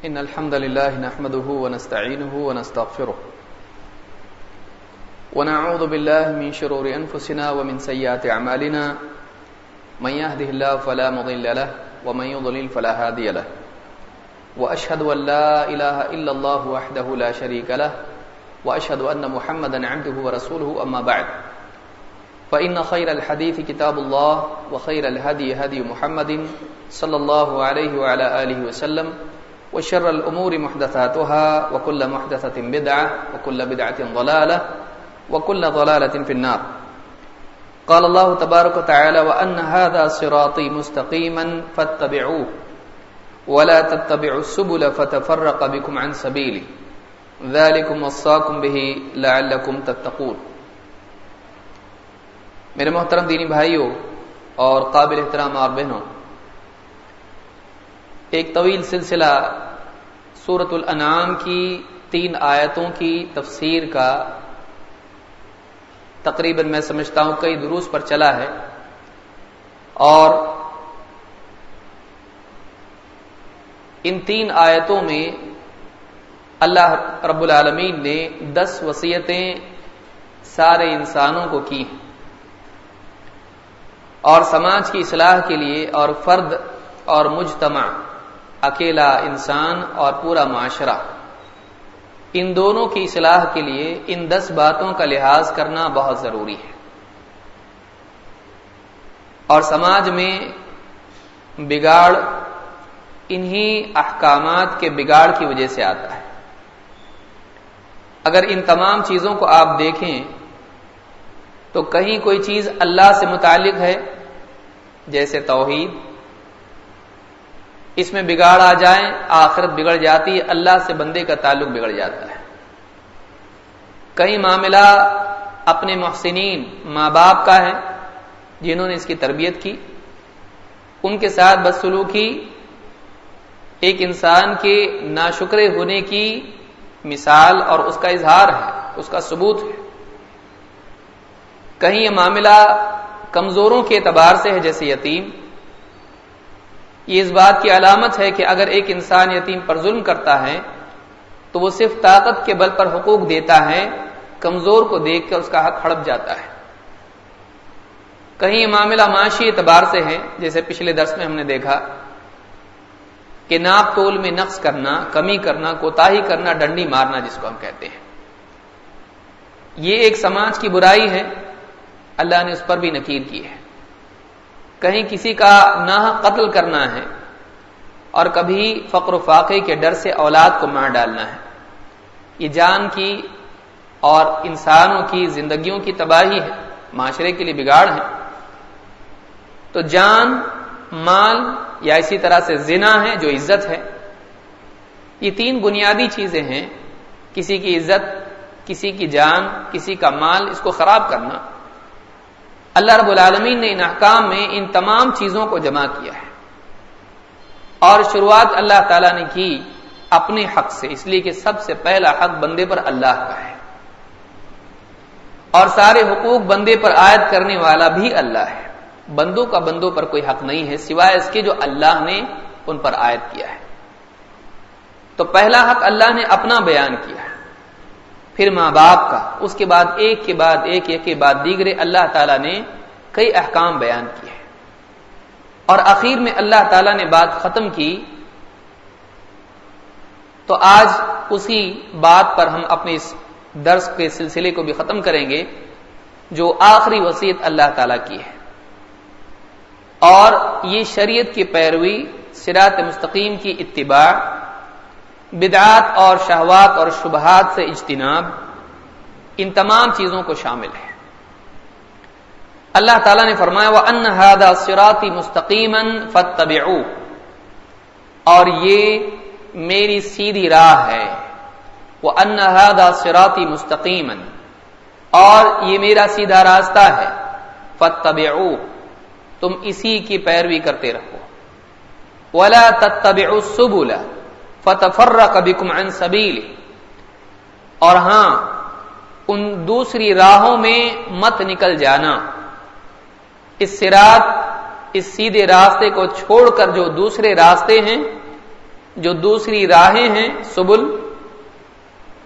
إن الحمد لله نحمده ونستعينه ونستغفره ونعوذ بالله من شرور أنفسنا ومن سيئات أعمالنا من يهده الله فلا مضل له ومن يضلل فلا هادي له وأشهد أن لا إله إلا الله وحده لا شريك له وأشهد أن محمدا عبده ورسوله أما بعد فإن خير الحديث كتاب الله وخير الهدي هدي محمد صلى الله عليه وعلى آله وسلم وشر الأمور محدثاتها وكل محدثة بدعة وكل بدعة ضلالة وكل ضلالة في النار قال الله تبارك وتعالى وأن هذا صراطي مستقيما فاتبعوه ولا تتبعوا السبل فتفرق بكم عن سبيله ذلكم وصاكم به لعلكم تتقون۔ میرے محترم دینی بھائیوں اور قابل احترام اور بہنوں، ایک طویل سلسلہ سورۃ الانعام کی 3 آیتوں کی تفسیر کا تقریباً میں سمجھتا ہوں کئی دروس پر چلا ہے، اور ان 3 آیتوں میں اللہ رب العالمین نے 10 وصیتیں سارے انسانوں کو کی ہیں، اور سماج کی اصلاح کے لیے اور فرد اور مجتمع، اکیلا انسان اور پورا معاشرہ، ان دونوں کی اصلاح کے لیے ان 10 باتوں کا لحاظ کرنا بہت ضروری ہے۔ اور سماج میں بگاڑ انہی احکامات کے بگاڑ کی وجہ سے آتا ہے۔ اگر ان تمام چیزوں کو آپ دیکھیں تو کہیں کوئی چیز اللہ سے متعلق ہے جیسے توحید، اس میں بگاڑ آ جائیں آخرت بگڑ جاتی ہے، اللہ سے بندے کا تعلق بگڑ جاتا ہے۔ کئی معاملہ اپنے محسنین ماں باپ کا ہے جنہوں نے اس کی تربیت کی، ان کے ساتھ بدسلوکی ایک انسان کے ناشکرے ہونے کی مثال اور اس کا اظہار ہے، اس کا ثبوت ہے۔ کہیں یہ معاملہ کمزوروں کے اعتبار سے ہے جیسے یتیم، یہ اس بات کی علامت ہے کہ اگر ایک انسان یتیم پر ظلم کرتا ہے تو وہ صرف طاقت کے بل پر حقوق دیتا ہے، کمزور کو دیکھ کر اس کا حق ہڑپ جاتا ہے۔ کہیں یہ معاملہ معاشی اعتبار سے ہے جیسے پچھلے درس میں ہم نے دیکھا کہ ناپ تول میں نقص کرنا، کمی کرنا، کوتاہی کرنا، ڈنڈی مارنا جس کو ہم کہتے ہیں، یہ ایک سماج کی برائی ہے، اللہ نے اس پر بھی نکیر کی ہے۔ کہیں کسی کا ناحق قتل کرنا ہے، اور کبھی فقر و فاقے کے ڈر سے اولاد کو مار ڈالنا ہے، یہ جان کی اور انسانوں کی زندگیوں کی تباہی ہے، معاشرے کے لیے بگاڑ ہے۔ تو جان، مال یا اسی طرح سے زنا ہے جو عزت ہے، یہ 3 بنیادی چیزیں ہیں، کسی کی عزت، کسی کی جان، کسی کا مال، اس کو خراب کرنا۔ اللہ رب العالمین نے ان احکام میں ان تمام چیزوں کو جمع کیا ہے، اور شروعات اللہ تعالیٰ نے کی اپنے حق سے، اس لیے کہ سب سے پہلا حق بندے پر اللہ کا ہے، اور سارے حقوق بندے پر عائد کرنے والا بھی اللہ ہے۔ بندوں کا بندوں پر کوئی حق نہیں ہے سوائے اس کے جو اللہ نے ان پر عائد کیا ہے۔ تو پہلا حق اللہ نے اپنا بیان کیا ہے، پھر ماں باپ کا، اس کے بعد ایک کے بعد ایک کے بعد دیگرے اللہ تعالیٰ نے کئی احکام بیان کیے ہیں، اور آخر میں اللہ تعالیٰ نے بات ختم کی۔ تو آج اسی بات پر ہم اپنے اس درس کے سلسلے کو بھی ختم کریں گے جو آخری وصیت اللہ تعالیٰ کی ہے، اور یہ شریعت کی پیروی، صراط مستقیم کی اتباع، بدعات اور شہوات اور شبہات سے اجتناب، ان تمام چیزوں کو شامل ہے۔ اللہ تعالیٰ نے فرمایا وَأَنَّ هَذَا صِرَاطِي مُسْتَقِيمًا فَاتَّبِعُوهُ، اور یہ میری سیدھی راہ ہے، وَأَنَّ هَذَا صِرَاطِي مُسْتَقِيمًا، اور یہ میرا سیدھا راستہ ہے، فَاتَّبِعُوهُ، تم اسی کی پیروی کرتے رہو، وَلَا تَتَّبِعُوا السُّبُلَ فَتَفَرَّقَ بِكُمْ عَنْ سَبِيلِهِ، اور ہاں ان دوسری راہوں میں مت نکل جانا، اس صراط، اس سیدھے راستے کو چھوڑ کر جو دوسرے راستے ہیں جو دوسری راہیں ہیں سبل،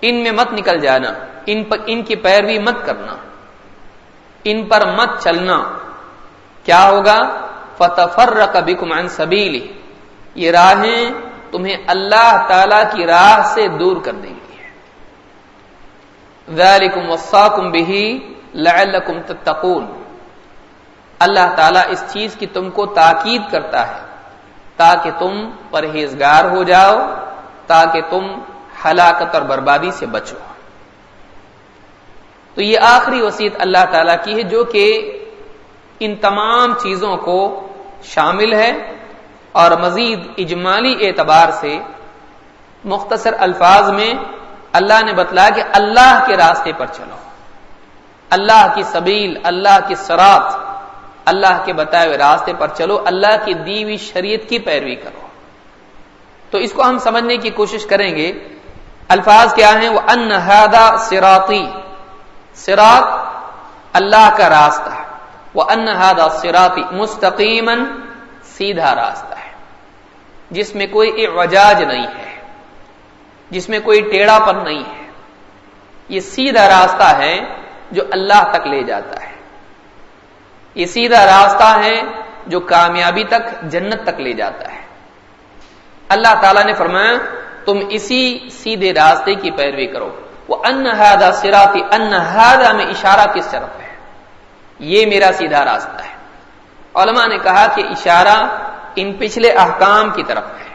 ان میں مت نکل جانا، ان کی پیروی مت کرنا، ان پر مت چلنا. کیا ہوگا؟ فتفرق بکم عن سبیلہ، یہ راہیں تمہیں اللہ تعالی کی راہ سے دور کر دیں گی. ذالکم وصاکم بہ لعلکم تتقون، اللہ تعالیٰ اس چیز کی تم کو تاکید کرتا ہے تاکہ تم پرہیزگار ہو جاؤ، تاکہ تم ہلاکت اور بربادی سے بچو. تو یہ آخری وصیت اللہ تعالیٰ کی ہے جو کہ ان تمام چیزوں کو شامل ہے، اور مزید اجمالی اعتبار سے مختصر الفاظ میں اللہ نے بتلایا کہ اللہ کے راستے پر چلو، اللہ کی سبیل، اللہ کی صراط، اللہ کے بتائے ہوئے راستے پر چلو، اللہ کی دی ہوئی شریعت کی پیروی کرو. تو اس کو ہم سمجھنے کی کوشش کریں گے. الفاظ کیا ہیں؟ وَأَنَّ هَذَا صِرَاطِي، صراط اللہ کا راستہ، وَأَنَّ هَذَا صِرَاطِي مستقیما، سیدھا راستہ ہے جس میں کوئی اعوجاج نہیں ہے، جس میں کوئی ٹیڑھا پن نہیں ہے. یہ سیدھا راستہ ہے جو اللہ تک لے جاتا ہے، یہ سیدھا راستہ ہے جو کامیابی تک، جنت تک لے جاتا ہے. اللہ تعالیٰ نے فرمایا تم اسی سیدھے راستے کی پیروی کرو. وَأَنَّ هَذَا صِرَاطِي، أَنَّ هَذَا میں اشارہ کس طرف ہے؟ یہ میرا سیدھا راستہ ہے. علماء نے کہا کہ اشارہ ان پچھلے احکام کی طرف ہے.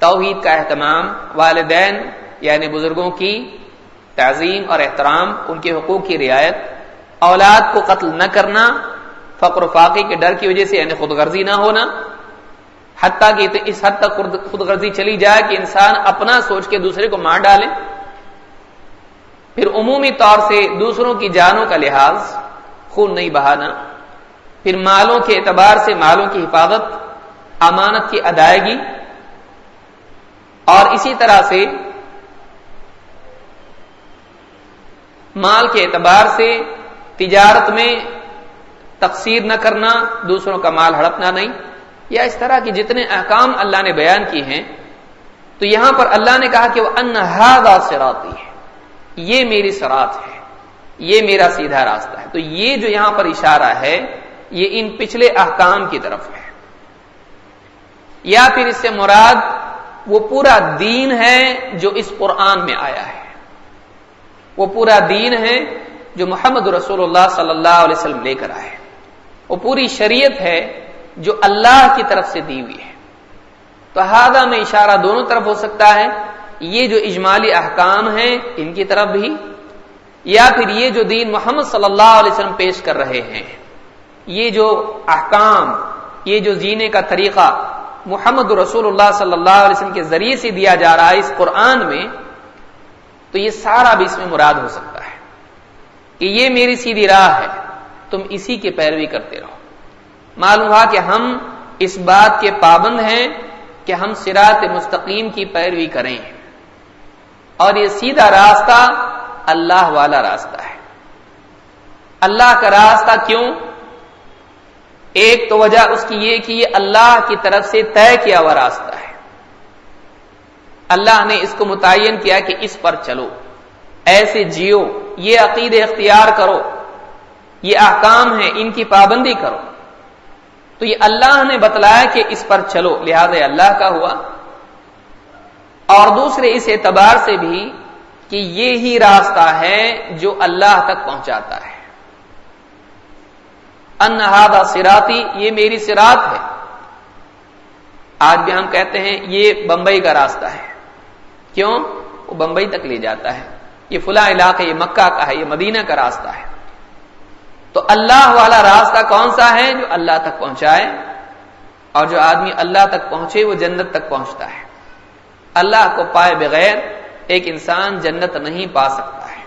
توحید کا اہتمام، والدین یعنی بزرگوں کی تعظیم اور احترام، ان کے حقوق کی رعایت، اولاد کو قتل نہ کرنا، فقر و فاقے کے ڈر کی وجہ سے یعنی خود غرضی نہ ہونا، حتیٰ کہ اس حد تک خود غرضی چلی جائے کہ انسان اپنا سوچ کے دوسرے کو مار ڈالے. پھر عمومی طور سے دوسروں کی جانوں کا لحاظ، خون نہیں بہانا. پھر مالوں کے اعتبار سے مالوں کی حفاظت، امانت کی ادائیگی، اور اسی طرح سے مال کے اعتبار سے تجارت میں تقصیر نہ کرنا، دوسروں کا مال ہڑپنا نہیں، یا اس طرح کے جتنے احکام اللہ نے بیان کیے ہیں. تو یہاں پر اللہ نے کہا کہ وَأَنَّ هَذَا صِرَاطِي، یہ میری صراط ہے، یہ میرا سیدھا راستہ ہے. تو یہ جو یہاں پر اشارہ ہے یہ ان پچھلے احکام کی طرف ہے، یا پھر اس سے مراد وہ پورا دین ہے جو اس قرآن میں آیا ہے، وہ پورا دین ہے جو محمد رسول اللہ صلی اللہ علیہ وسلم لے کر آئے، وہ پوری شریعت ہے جو اللہ کی طرف سے دی ہوئی ہے. تو ہذا میں اشارہ دونوں طرف ہو سکتا ہے، یہ جو اجمالی احکام ہیں ان کی طرف بھی، یا پھر یہ جو دین محمد صلی اللہ علیہ وسلم پیش کر رہے ہیں، یہ جو احکام، یہ جو جینے کا طریقہ محمد رسول اللہ صلی اللہ علیہ وسلم کے ذریعے سے دیا جا رہا ہے اس قرآن میں، تو یہ سارا بھی اس میں مراد ہو سکتا ہے کہ یہ میری سیدھی راہ ہے، تم اسی کی پیروی کرتے رہو. معلوم ہوا کہ ہم اس بات کے پابند ہیں کہ ہم صراط مستقیم کی پیروی کریں، اور یہ سیدھا راستہ اللہ والا راستہ ہے. اللہ کا راستہ کیوں؟ ایک تو وجہ اس کی یہ کہ یہ اللہ کی طرف سے طے کیا ہوا راستہ ہے. اللہ نے اس کو متعین کیا کہ اس پر چلو، ایسے جیو، یہ عقیدے اختیار کرو، یہ احکام ہیں ان کی پابندی کرو. تو یہ اللہ نے بتلایا کہ اس پر چلو، لہذا اللہ کا ہوا. اور دوسرے اس اعتبار سے بھی کہ یہی راستہ ہے جو اللہ تک پہنچاتا ہے. ان ھذا صراطی، یہ میری صراط ہے. آج بھی ہم کہتے ہیں یہ بمبئی کا راستہ ہے، کیوں؟ وہ بمبئی تک لے جاتا ہے. یہ فلاں علاقہ، یہ مکہ کا ہے، یہ مدینہ کا راستہ ہے. تو اللہ والا راستہ کون سا ہے؟ جو اللہ تک پہنچائے، اور جو آدمی اللہ تک پہنچے وہ جنت تک پہنچتا ہے. اللہ کو پائے بغیر ایک انسان جنت نہیں پا سکتا ہے.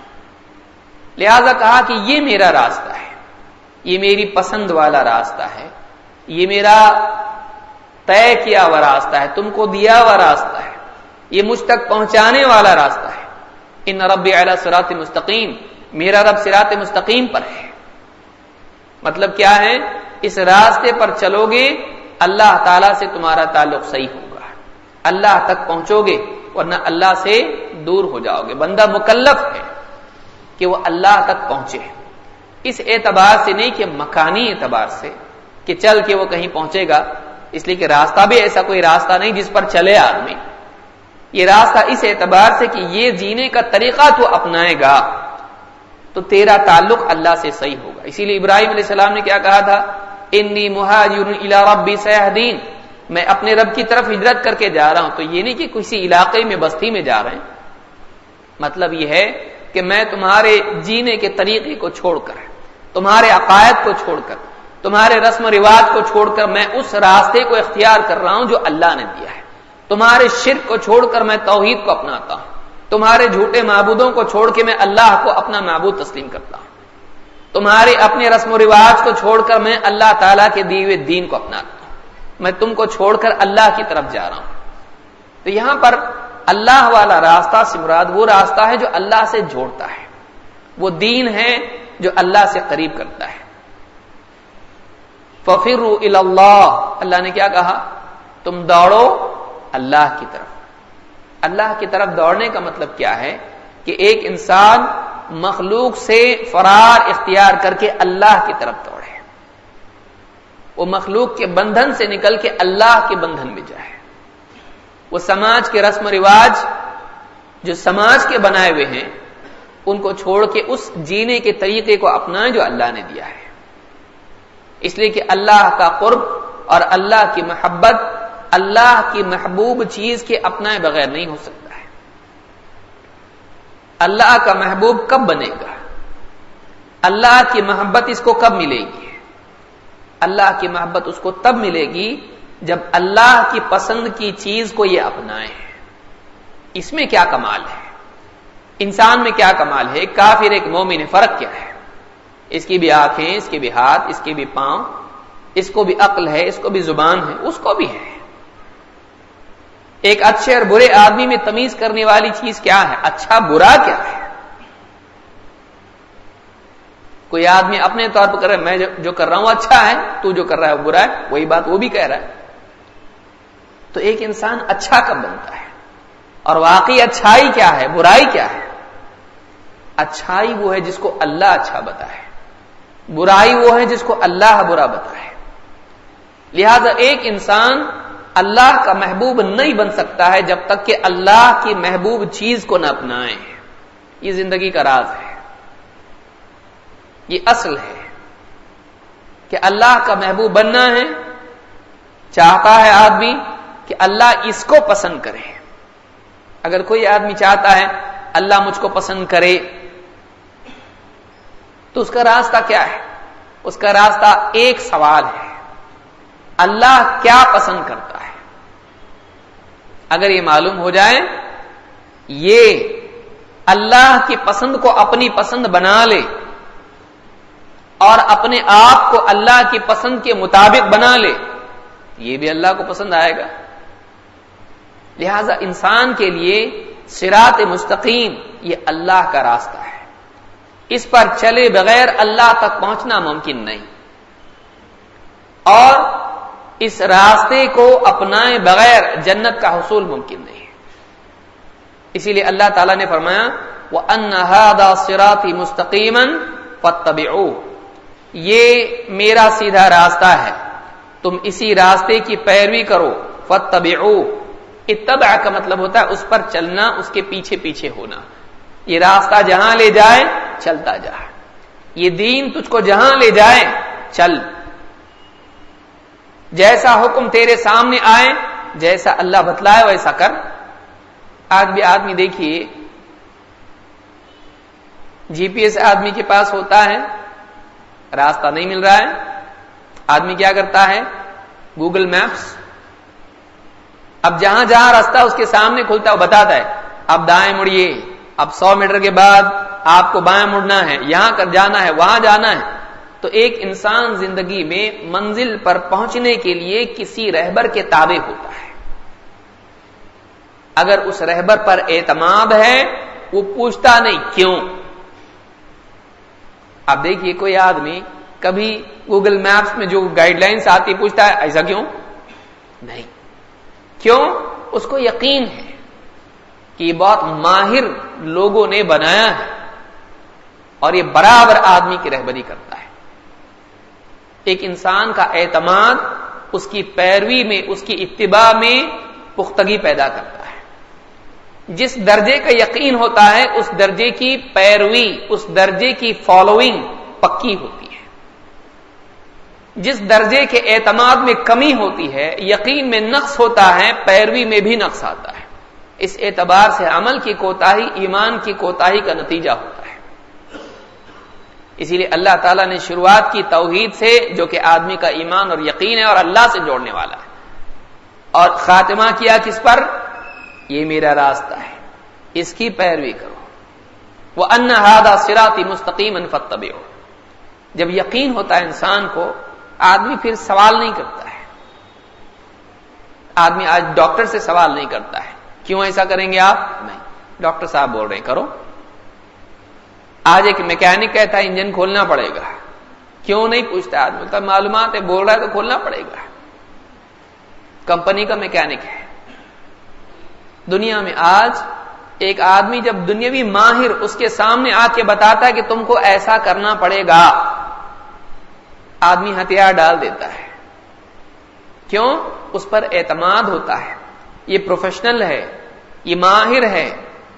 لہذا کہا کہ یہ میرا راستہ ہے، یہ میری پسند والا راستہ ہے، یہ میرا طے کیا ہوا راستہ ہے، تم کو دیا ہوا راستہ ہے، یہ مجھ تک پہنچانے والا راستہ ہے. ان ربی علی صراط مستقیم، میرا رب صراط مستقیم پر ہے. مطلب کیا ہے؟ اس راستے پر چلو گے اللہ تعالی سے تمہارا تعلق صحیح ہوگا. اللہ تک پہنچو گے، ورنہ اللہ سے دور ہو جاؤ گے۔ بندہ مکلف ہے کہ وہ اللہ تک پہنچے، اس اعتبار سے نہیں کہ مکانی اعتبار سے کہ چل کے وہ کہیں پہنچے گا، اس لیے کہ راستہ بھی ایسا کوئی راستہ نہیں جس پر چلے آدمی، یہ راستہ اس اعتبار سے کہ یہ جینے کا طریقہ تو اپنائے گا تو تیرا تعلق اللہ سے صحیح ہوگا۔ اسی لیے ابراہیم علیہ السلام نے کیا کہا تھا؟ انی مہاجر الی ربی سیہدین، میں اپنے رب کی طرف ہجرت کر کے جا رہا ہوں۔ تو یہ نہیں کہ کسی علاقے میں بستی میں جا رہے ہیں، مطلب یہ ہے کہ میں تمہارے جینے کے طریقے کو چھوڑ کر، تمہارے عقائد کو چھوڑ کر، تمہارے رسم و رواج کو چھوڑ کر میں اس راستے کو اختیار کر رہا ہوں جو اللہ نے دیا ہے۔ تمہارے شرک کو چھوڑ کر میں توحید کو اپناتا ہوں، تمہارے جھوٹے معبودوں کو چھوڑ کے میں اللہ کو اپنا معبود تسلیم کرتا ہوں، تمہارے اپنے رسم و رواج کو چھوڑ کر میں اللہ تعالیٰ کے دیے ہوئے دین کو اپناتا ہوں، میں تم کو چھوڑ کر اللہ کی طرف جا رہا ہوں۔ تو یہاں پر اللہ والا راستہ سے مراد وہ راستہ ہے جو اللہ سے جوڑتا ہے، وہ دین ہے جو اللہ سے قریب کرتا ہے۔ فَفِرُّوا إِلَى اللَّهِ، اللہ نے کیا کہا؟ تم دوڑو اللہ کی طرف۔ اللہ کی طرف دوڑنے کا مطلب کیا ہے؟ کہ ایک انسان مخلوق سے فرار اختیار کر کے اللہ کی طرف دوڑے، وہ مخلوق کے بندھن سے نکل کے اللہ کے بندھن میں جائے، وہ سماج کے رسم و رواج جو سماج کے بنائے ہوئے ہیں ان کو چھوڑ کے اس جینے کے طریقے کو اپنائے جو اللہ نے دیا ہے۔ اس لیے کہ اللہ کا قرب اور اللہ کی محبت اللہ کی محبوب چیز کے اپنائے بغیر نہیں ہو سکتا ہے۔ اللہ کا محبوب کب بنے گا؟ اللہ کی محبت اس کو کب ملے گی؟ اللہ کی محبت اس کو تب ملے گی جب اللہ کی پسند کی چیز کو یہ اپنائے۔ اس میں کیا کمال ہے؟ انسان میں کیا کمال ہے؟ کافر ایک مومن ہے، فرق کیا ہے؟ اس کی بھی آنکھیں، اس کے بھی ہاتھ، اس کے بھی پاؤں، اس کو بھی عقل ہے، اس کو بھی زبان ہے، اس کو بھی ہے۔ ایک اچھے اور برے آدمی میں تمیز کرنے والی چیز کیا ہے؟ اچھا برا کیا ہے؟ کوئی آدمی اپنے طور پر کر رہا ہے میں جو کر رہا ہوں اچھا ہے، تو جو کر رہا ہے وہ برا ہے، وہی بات وہ بھی کہہ رہا ہے۔ تو ایک انسان اچھا کب بنتا ہے؟ اور واقعی اچھائی کیا ہے، برائی کیا ہے؟ اچھائی وہ ہے جس کو اللہ اچھا بتائے، برائی وہ ہے جس کو اللہ برا بتائے۔ لہذا ایک انسان اللہ کا محبوب نہیں بن سکتا ہے جب تک کہ اللہ کی محبوب چیز کو نہ اپنائے۔ یہ زندگی کا راز ہے، یہ اصل ہے کہ اللہ کا محبوب بننا ہے۔ چاہتا ہے آدمی کہ اللہ اس کو پسند کرے۔ اگر کوئی آدمی چاہتا ہے اللہ مجھ کو پسند کرے تو اس کا راستہ کیا ہے؟ اس کا راستہ ایک سوال ہے، اللہ کیا پسند کرتا ہے؟ اگر یہ معلوم ہو جائے، یہ اللہ کی پسند کو اپنی پسند بنا لے اور اپنے آپ کو اللہ کی پسند کے مطابق بنا لے، یہ بھی اللہ کو پسند آئے گا۔ لہذا انسان کے لیے صراط مستقیم یہ اللہ کا راستہ ہے، اس پر چلے بغیر اللہ تک پہنچنا ممکن نہیں، اور اس راستے کو اپنائے بغیر جنت کا حصول ممکن نہیں۔ اسی لیے اللہ تعالیٰ نے فرمایا وَأَنَّ هَذَا صِرَاطِي مُسْتَقِيمًا فَاتَّبِعُوهُ، یہ میرا سیدھا راستہ ہے، تم اسی راستے کی پیروی کرو۔ فَاتَّبِعُوهُ، اتبع کا مطلب ہوتا ہے اس پر چلنا، اس کے پیچھے پیچھے ہونا۔ یہ راستہ جہاں لے جائے چلتا جا، یہ دین تجھ کو جہاں لے جائے چل، جیسا حکم تیرے سامنے آئے، جیسا اللہ بتلائے ویسا کر۔ آج بھی آدمی دیکھیے جی پی ایس آدمی کے پاس ہوتا ہے، راستہ نہیں مل رہا ہے، آدمی کیا کرتا ہے؟ گوگل میپس، اب جہاں جہاں راستہ اس کے سامنے کھلتا ہے وہ بتاتا ہے اب دائیں مڑیے، اب 100 میٹر کے بعد آپ کو بائیں مڑنا ہے، یہاں کر جانا ہے، وہاں جانا ہے۔ تو ایک انسان زندگی میں منزل پر پہنچنے کے لیے کسی رہبر کے تابع ہوتا ہے۔ اگر اس رہبر پر اعتماد ہے وہ پوچھتا نہیں کیوں۔ اب دیکھیے کوئی آدمی کبھی گوگل میپس میں جو گائیڈ لائنز آتی پوچھتا ہے ایسا کیوں؟ نہیں، کیوں؟ اس کو یقین ہے کہ یہ بہت ماہر لوگوں نے بنایا ہے اور یہ برابر آدمی کی رہبری کرتا ہے. ایک انسان کا اعتماد اس کی پیروی میں، اس کی اتباع میں پختگی پیدا کرتا ہے. جس درجے کا یقین ہوتا ہے اس درجے کی پیروی، اس درجے کی فالوئنگ پکی ہوتی ہے. جس درجے کے اعتماد میں کمی ہوتی ہے، یقین میں نقص ہوتا ہے، پیروی میں بھی نقص آتا ہے. اس اعتبار سے عمل کی کوتاہی ایمان کی کوتاہی کا نتیجہ ہوتا ہے. اسی لیے اللہ تعالیٰ نے شروعات کی توحید سے، جو کہ آدمی کا ایمان اور یقین ہے اور اللہ سے جوڑنے والا ہے، اور خاتمہ کیا کس پر؟ یہ میرا راستہ ہے، اس کی پیروی کرو. وَأَنَّ هَذَا صِرَاطِي مُسْتَقِيمًا فَاتَّبِعُوهُ. جب یقین ہوتا ہے انسان کو، آدمی پھر سوال نہیں کرتا ہے. آدمی آج ڈاکٹر سے سوال نہیں کرتا ہے، کیوں ایسا کریں گے آپ؟ نہیں، ڈاکٹر صاحب بول رہے ہیں کرو. آج ایک میکینک کہتا ہے انجن کھولنا پڑے گا، کیوں نہیں پوچھتا آدمی؟ بولتا معلومات ہے، بول رہا ہے تو کھولنا پڑے گا. کمپنی کا میکینک ہے. دنیا میں آج ایک آدمی جب دنیاوی ماہر اس کے سامنے آ کے بتاتا ہے کہ تم کو ایسا کرنا پڑے گا، آدمی ہتھیار ڈال دیتا ہے. کیوں؟ اس پر اعتماد ہوتا ہے، یہ پروفیشنل ہے، یہ ماہر ہے،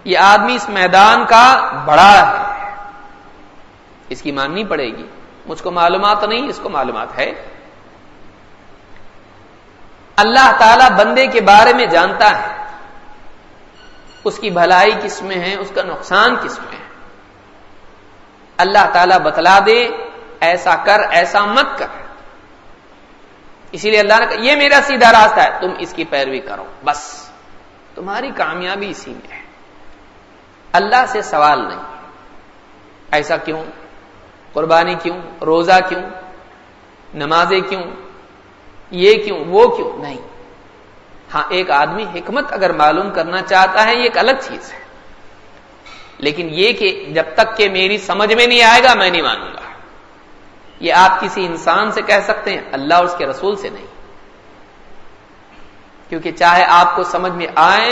یہ آدمی اس میدان کا بڑا ہے، اس کی ماننی پڑے گی. مجھ کو معلومات نہیں، اس کو معلومات ہے. اللہ تعالی بندے کے بارے میں جانتا ہے، اس کی بھلائی کس میں ہے، اس کا نقصان کس میں ہے. اللہ تعالیٰ بتلا دے ایسا کر، ایسا مت کر. اسی لیے اللہ نے کہا یہ میرا سیدھا راستہ ہے، تم اس کی پیروی کرو، بس تمہاری کامیابی اسی میں ہے. اللہ سے سوال نہیں. ایسا کیوں؟ قربانی کیوں؟ روزہ کیوں؟ نمازیں کیوں؟ یہ کیوں؟ وہ کیوں؟ نہیں. ہاں ایک آدمی حکمت اگر معلوم کرنا چاہتا ہے یہ ایک الگ چیز ہے، لیکن یہ کہ جب تک کہ میری سمجھ میں نہیں آئے گا میں نہیں مانوں گا، یہ آپ کسی انسان سے کہہ سکتے ہیں، اللہ اور اس کے رسول سے نہیں. کیونکہ چاہے آپ کو سمجھ میں آئے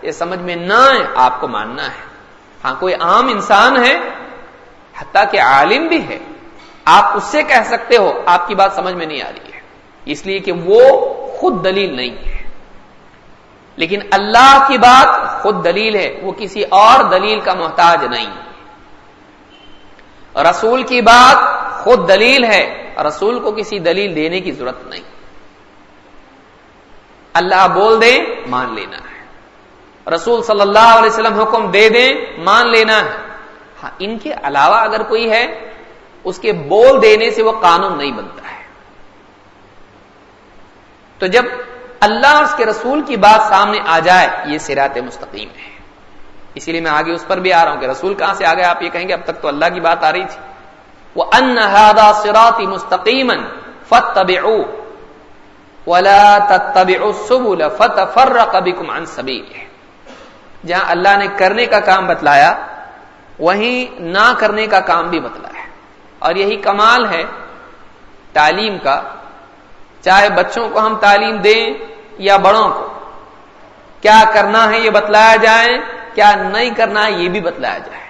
یا سمجھ میں نہ آئے آپ کو ماننا ہے. ہاں کوئی عام انسان ہے، حتیٰ کہ عالم بھی ہے، آپ اس سے کہہ سکتے ہو آپ کی بات سمجھ میں نہیں آ رہی ہے، اس لیے کہ وہ خود دلیل نہیں ہے. لیکن اللہ کی بات خود دلیل ہے، وہ کسی اور دلیل کا محتاج نہیں. رسول کی بات خود دلیل ہے، رسول کو کسی دلیل دینے کی ضرورت نہیں. اللہ بول دے مان لینا ہے، رسول صلی اللہ علیہ وسلم حکم دے دیں مان لینا ہے. ہاں ان کے علاوہ اگر کوئی ہے اس کے بول دینے سے وہ قانون نہیں بنتا ہے. تو جب اللہ اور اس کے رسول کی بات سامنے آ جائے یہ صراط مستقیم ہے. اسی لیے میں آگے اس پر بھی آ رہا ہوں کہ رسول کہاں سے آ گئے. آپ یہ کہیں گے اب تک تو اللہ کی بات آ رہی تھی. وَأَنَّ هَذَا صِرَاطِي مُسْتَقِيمًا فَاتَّبِعُوهُ وَلَا تَتَّبِعُوا السُّبُلَ فَتَفَرَّقَ بِكُمْ عَنْ سَبِيلِهِ. جہاں اللہ نے کرنے کا کام بتلایا وہیں نہ کرنے کا کام بھی بتلایا. اور یہی کمال ہے تعلیم کا. چاہے بچوں کو ہم تعلیم دیں یا بڑوں کو، کیا کرنا ہے یہ بتلایا جائے، کیا نہیں کرنا ہے یہ بھی بتلایا جائے.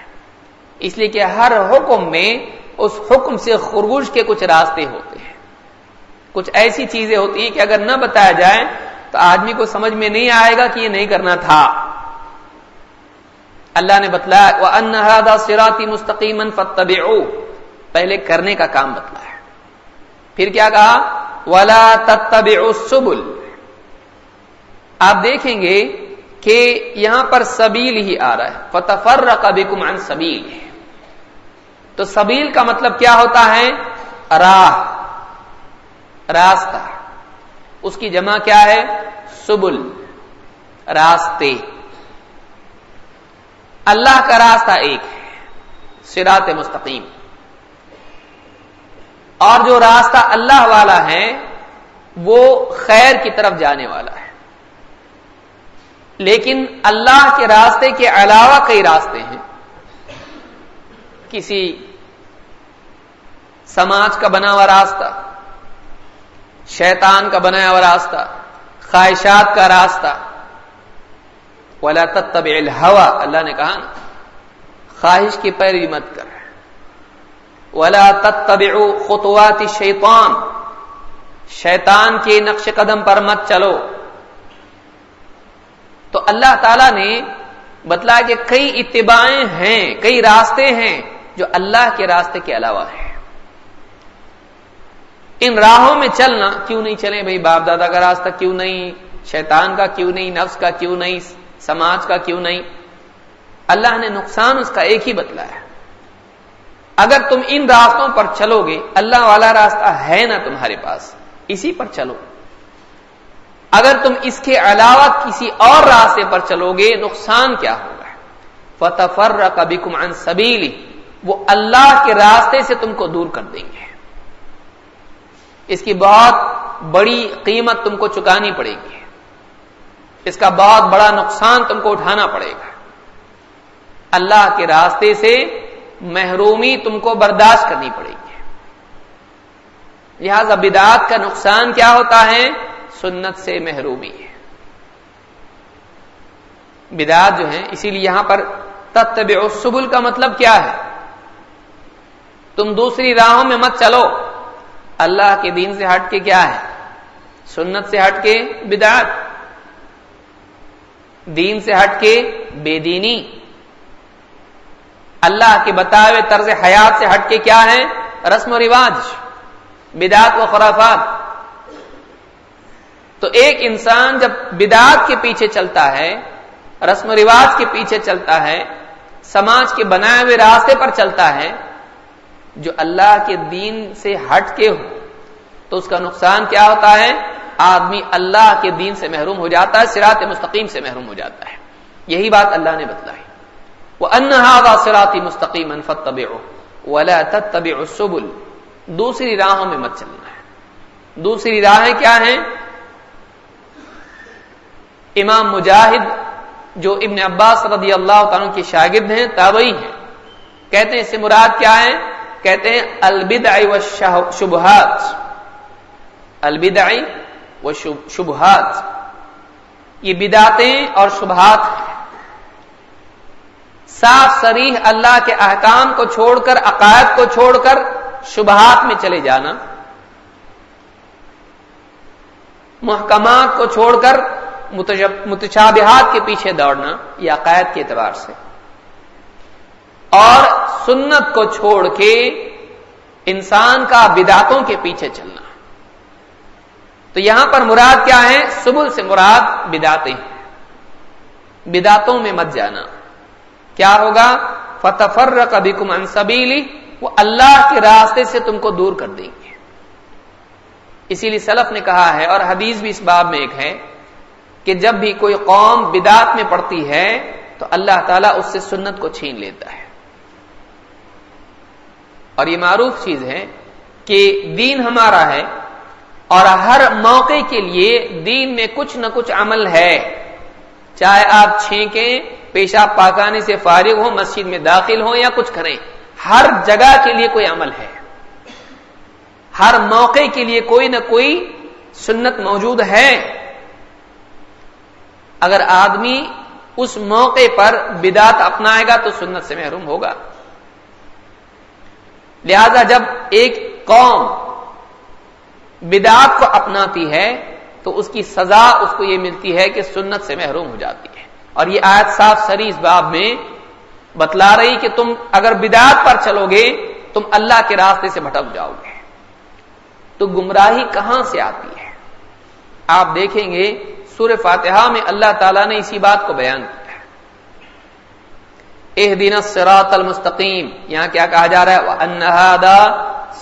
اس لیے کہ ہر حکم میں اس حکم سے خروج کے کچھ راستے ہوتے ہیں، کچھ ایسی چیزیں ہوتی ہیں کہ اگر نہ بتایا جائے تو آدمی کو سمجھ میں نہیں آئے گا کہ یہ نہیں کرنا تھا. اللہ نے بتلایا وَأَنَّ هَذَا صِرَاطِي مُسْتَقِيمًا فَاتَّبِعُوهُ، پہلے کرنے کا کام بتلایا. پھر کیا کہا؟ وَلَا تَتَّبِعُوا السُّبُلَ. آپ دیکھیں گے کہ یہاں پر سبیل ہی آ رہا ہے، فَتَفَرَّقَ بِكُمْ عَنْ سَبِيلِهِ. تو سبیل کا مطلب کیا ہوتا ہے؟ راہ، راستہ. اس کی جمع کیا ہے؟ سبل، راستے. اللہ کا راستہ ایک ہے، صراط مستقیم. اور جو راستہ اللہ والا ہے وہ خیر کی طرف جانے والا ہے. لیکن اللہ کے راستے کے علاوہ کئی راستے ہیں. کسی سماج کا بنا ہوا راستہ، شیطان کا بنایا ہوا راستہ، خواہشات کا راستہ، وَلَا تَتَّبِعِ الْهَوَىٰ، اللہ نے کہا نا خواہش کی پیروی مت کر، وَلَا تَتَّبِعُوا خُطُوَاتِ الشَّيْطَانِ، شیطان کے نقش قدم پر مت چلو۔ تو اللہ تعالیٰ نے بتلایا کہ کئی اتباعیں ہیں، کئی راستے ہیں جو اللہ کے راستے کے علاوہ ہیں۔ ان راہوں میں چلنا کیوں نہیں چلیں بھائی؟ باپ دادا کا راستہ کیوں نہیں؟ شیطان کا کیوں نہیں؟ نفس کا کیوں نہیں؟ سماج کا کیوں نہیں؟ اللہ نے نقصان اس کا ایک ہی بتلایا، اگر تم ان راستوں پر چلو گے، اللہ والا راستہ ہے نا تمہارے پاس، اسی پر چلو۔ اگر تم اس کے علاوہ کسی اور راستے پر چلو گے، نقصان کیا ہوگا؟ فَتَفَرَّقَ بِكُمْ عَنْ سَبِيلِهِ، وہ اللہ کے راستے سے تم کو دور کر دیں گے۔ اس کی بہت بڑی قیمت تم کو چکانی پڑے گی، اس کا بہت بڑا نقصان تم کو اٹھانا پڑے گا۔ اللہ کے راستے سے محرومی تم کو برداشت کرنی پڑے گی۔ لہذا بدعات کا نقصان کیا ہوتا ہے؟ سنت سے محرومی ہے۔ بدعات جو ہیں، اسی لیے یہاں پر تتبعوا السبل کا مطلب کیا ہے؟ تم دوسری راہوں میں مت چلو۔ اللہ کے دین سے ہٹ کے کیا ہے؟ سنت سے ہٹ کے بدعات، دین سے ہٹ کے بے دینی، اللہ کے بتائے ہوئے طرز حیات سے ہٹ کے کیا ہے؟ رسم و رواج، بدعات و خرافات۔ تو ایک انسان جب بدعات کے پیچھے چلتا ہے، رسم و رواج کے پیچھے چلتا ہے، سماج کے بنائے ہوئے راستے پر چلتا ہے جو اللہ کے دین سے ہٹ کے ہو، تو اس کا نقصان کیا ہوتا ہے؟ آدمی اللہ کے دین سے محروم ہو جاتا ہے، صراط مستقیم سے محروم ہو جاتا ہے۔ یہی بات اللہ نے بتلائی، وَأَنَّ هَذَا صِرَاطِي مُسْتَقِيمًا فَاتَّبِعُوهُ وَلَا تَتَّبِعُوا السُّبُلَ، دوسری راہوں میں مت چلنا ہے۔ دوسری راہیں کیا ہیں؟ امام مجاہد جو ابن عباس رضی اللہ تعالیٰ کے شاگرد ہیں، تابعی ہیں، کہتے ہیں اس سے مراد کیا ہے؟ کہتے ہیں البدع والشبہات، البدع والشبہات، یہ بدعتیں اور شبہات ہیں۔ صاف صریح اللہ کے احکام کو چھوڑ کر، عقائد کو چھوڑ کر شبہات میں چلے جانا، محکمات کو چھوڑ کر متشابہات کے پیچھے دوڑنا، یہ عقائد کے اعتبار سے، اور سنت کو چھوڑ کے انسان کا بدعتوں کے پیچھے چلنا۔ تو یہاں پر مراد کیا ہے؟ سبل سے مراد بدعتیں ہیں، بدعتوں میں مت جانا۔ کیا ہوگا؟ فَتَفَرَّقَ بِكُمْ عَنْ سَبِيلِهِ، وہ اللہ کے راستے سے تم کو دور کر دیں گے۔ اسی لیے سلف نے کہا ہے، اور حدیث بھی اس باب میں ایک ہے، کہ جب بھی کوئی قوم بدعت میں پڑتی ہے تو اللہ تعالیٰ اس سے سنت کو چھین لیتا ہے۔ اور یہ معروف چیز ہے کہ دین ہمارا ہے، اور ہر موقع کے لیے دین میں کچھ نہ کچھ عمل ہے، چاہے آپ چھینکیں، پیشاب پاکانے سے فارغ ہو، مسجد میں داخل ہو یا کچھ کریں، ہر جگہ کے لیے کوئی عمل ہے، ہر موقع کے لیے کوئی نہ کوئی سنت موجود ہے۔ اگر آدمی اس موقع پر بدعت اپنائے گا تو سنت سے محروم ہوگا۔ لہذا جب ایک قوم بدعت کو اپناتی ہے تو اس کی سزا اس کو یہ ملتی ہے کہ سنت سے محروم ہو جاتی ہے۔ اور یہ آیت صاف صریح اس باب میں بتلا رہی کہ تم اگر بدعت پر چلو گے تم اللہ کے راستے سے بھٹک جاؤ گے۔ تو گمراہی کہاں سے آتی ہے؟ آپ دیکھیں گے سورہ فاتحہ میں اللہ تعالیٰ نے اسی بات کو بیان کیا ہے، اہدنا الصراط المستقیم، یہاں کیا کہا جا رہا ہے؟ وَأَنَّ هَذَا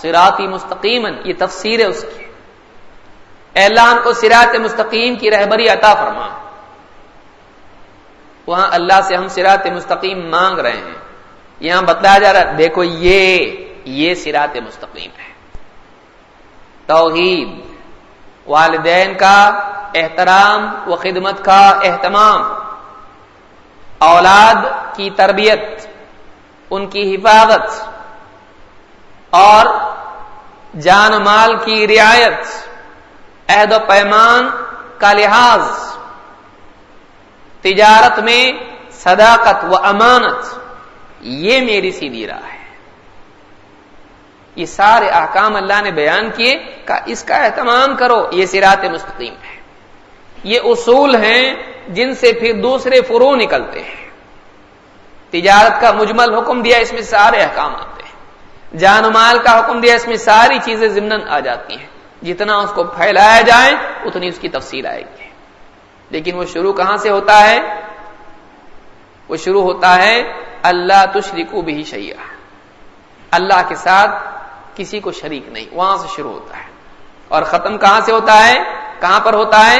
صِرَاطِي مُسْتَقِيمًا، یہ تفسیر ہے اس کی، اے اللہ ہم کو صراط مستقیم کی رہبری عطا فرما۔ وہاں اللہ سے ہم صراط مستقیم مانگ رہے ہیں، یہاں بتلایا جا رہا ہے دیکھو یہ صراط مستقیم ہے۔ توحید، والدین کا احترام و خدمت کا اہتمام، اولاد کی تربیت، ان کی حفاظت اور جان و مال کی رعایت، عہد و پیمان کا لحاظ، تجارت میں صداقت و امانت، یہ میری سیدھی راہ ہے۔ یہ سارے احکام اللہ نے بیان کیے کہ اس کا اہتمام کرو، یہ صراط مستقیم ہے۔ یہ اصول ہیں جن سے پھر دوسرے فروع نکلتے ہیں۔ تجارت کا مجمل حکم دیا، اس میں سارے احکام آتے ہیں۔ جان و مال کا حکم دیا، اس میں ساری چیزیں ضمناً آ جاتی ہیں۔ جتنا اس کو پھیلایا جائے اتنی اس کی تفصیل آئے گی، لیکن وہ شروع کہاں سے ہوتا ہے؟ وہ شروع ہوتا ہے اللہ تشرکوا بہ شیئا، اللہ کے ساتھ کسی کو شریک نہیں، وہاں سے شروع ہوتا ہے۔ اور ختم کہاں سے ہوتا ہے؟ کہاں پر ہوتا ہے؟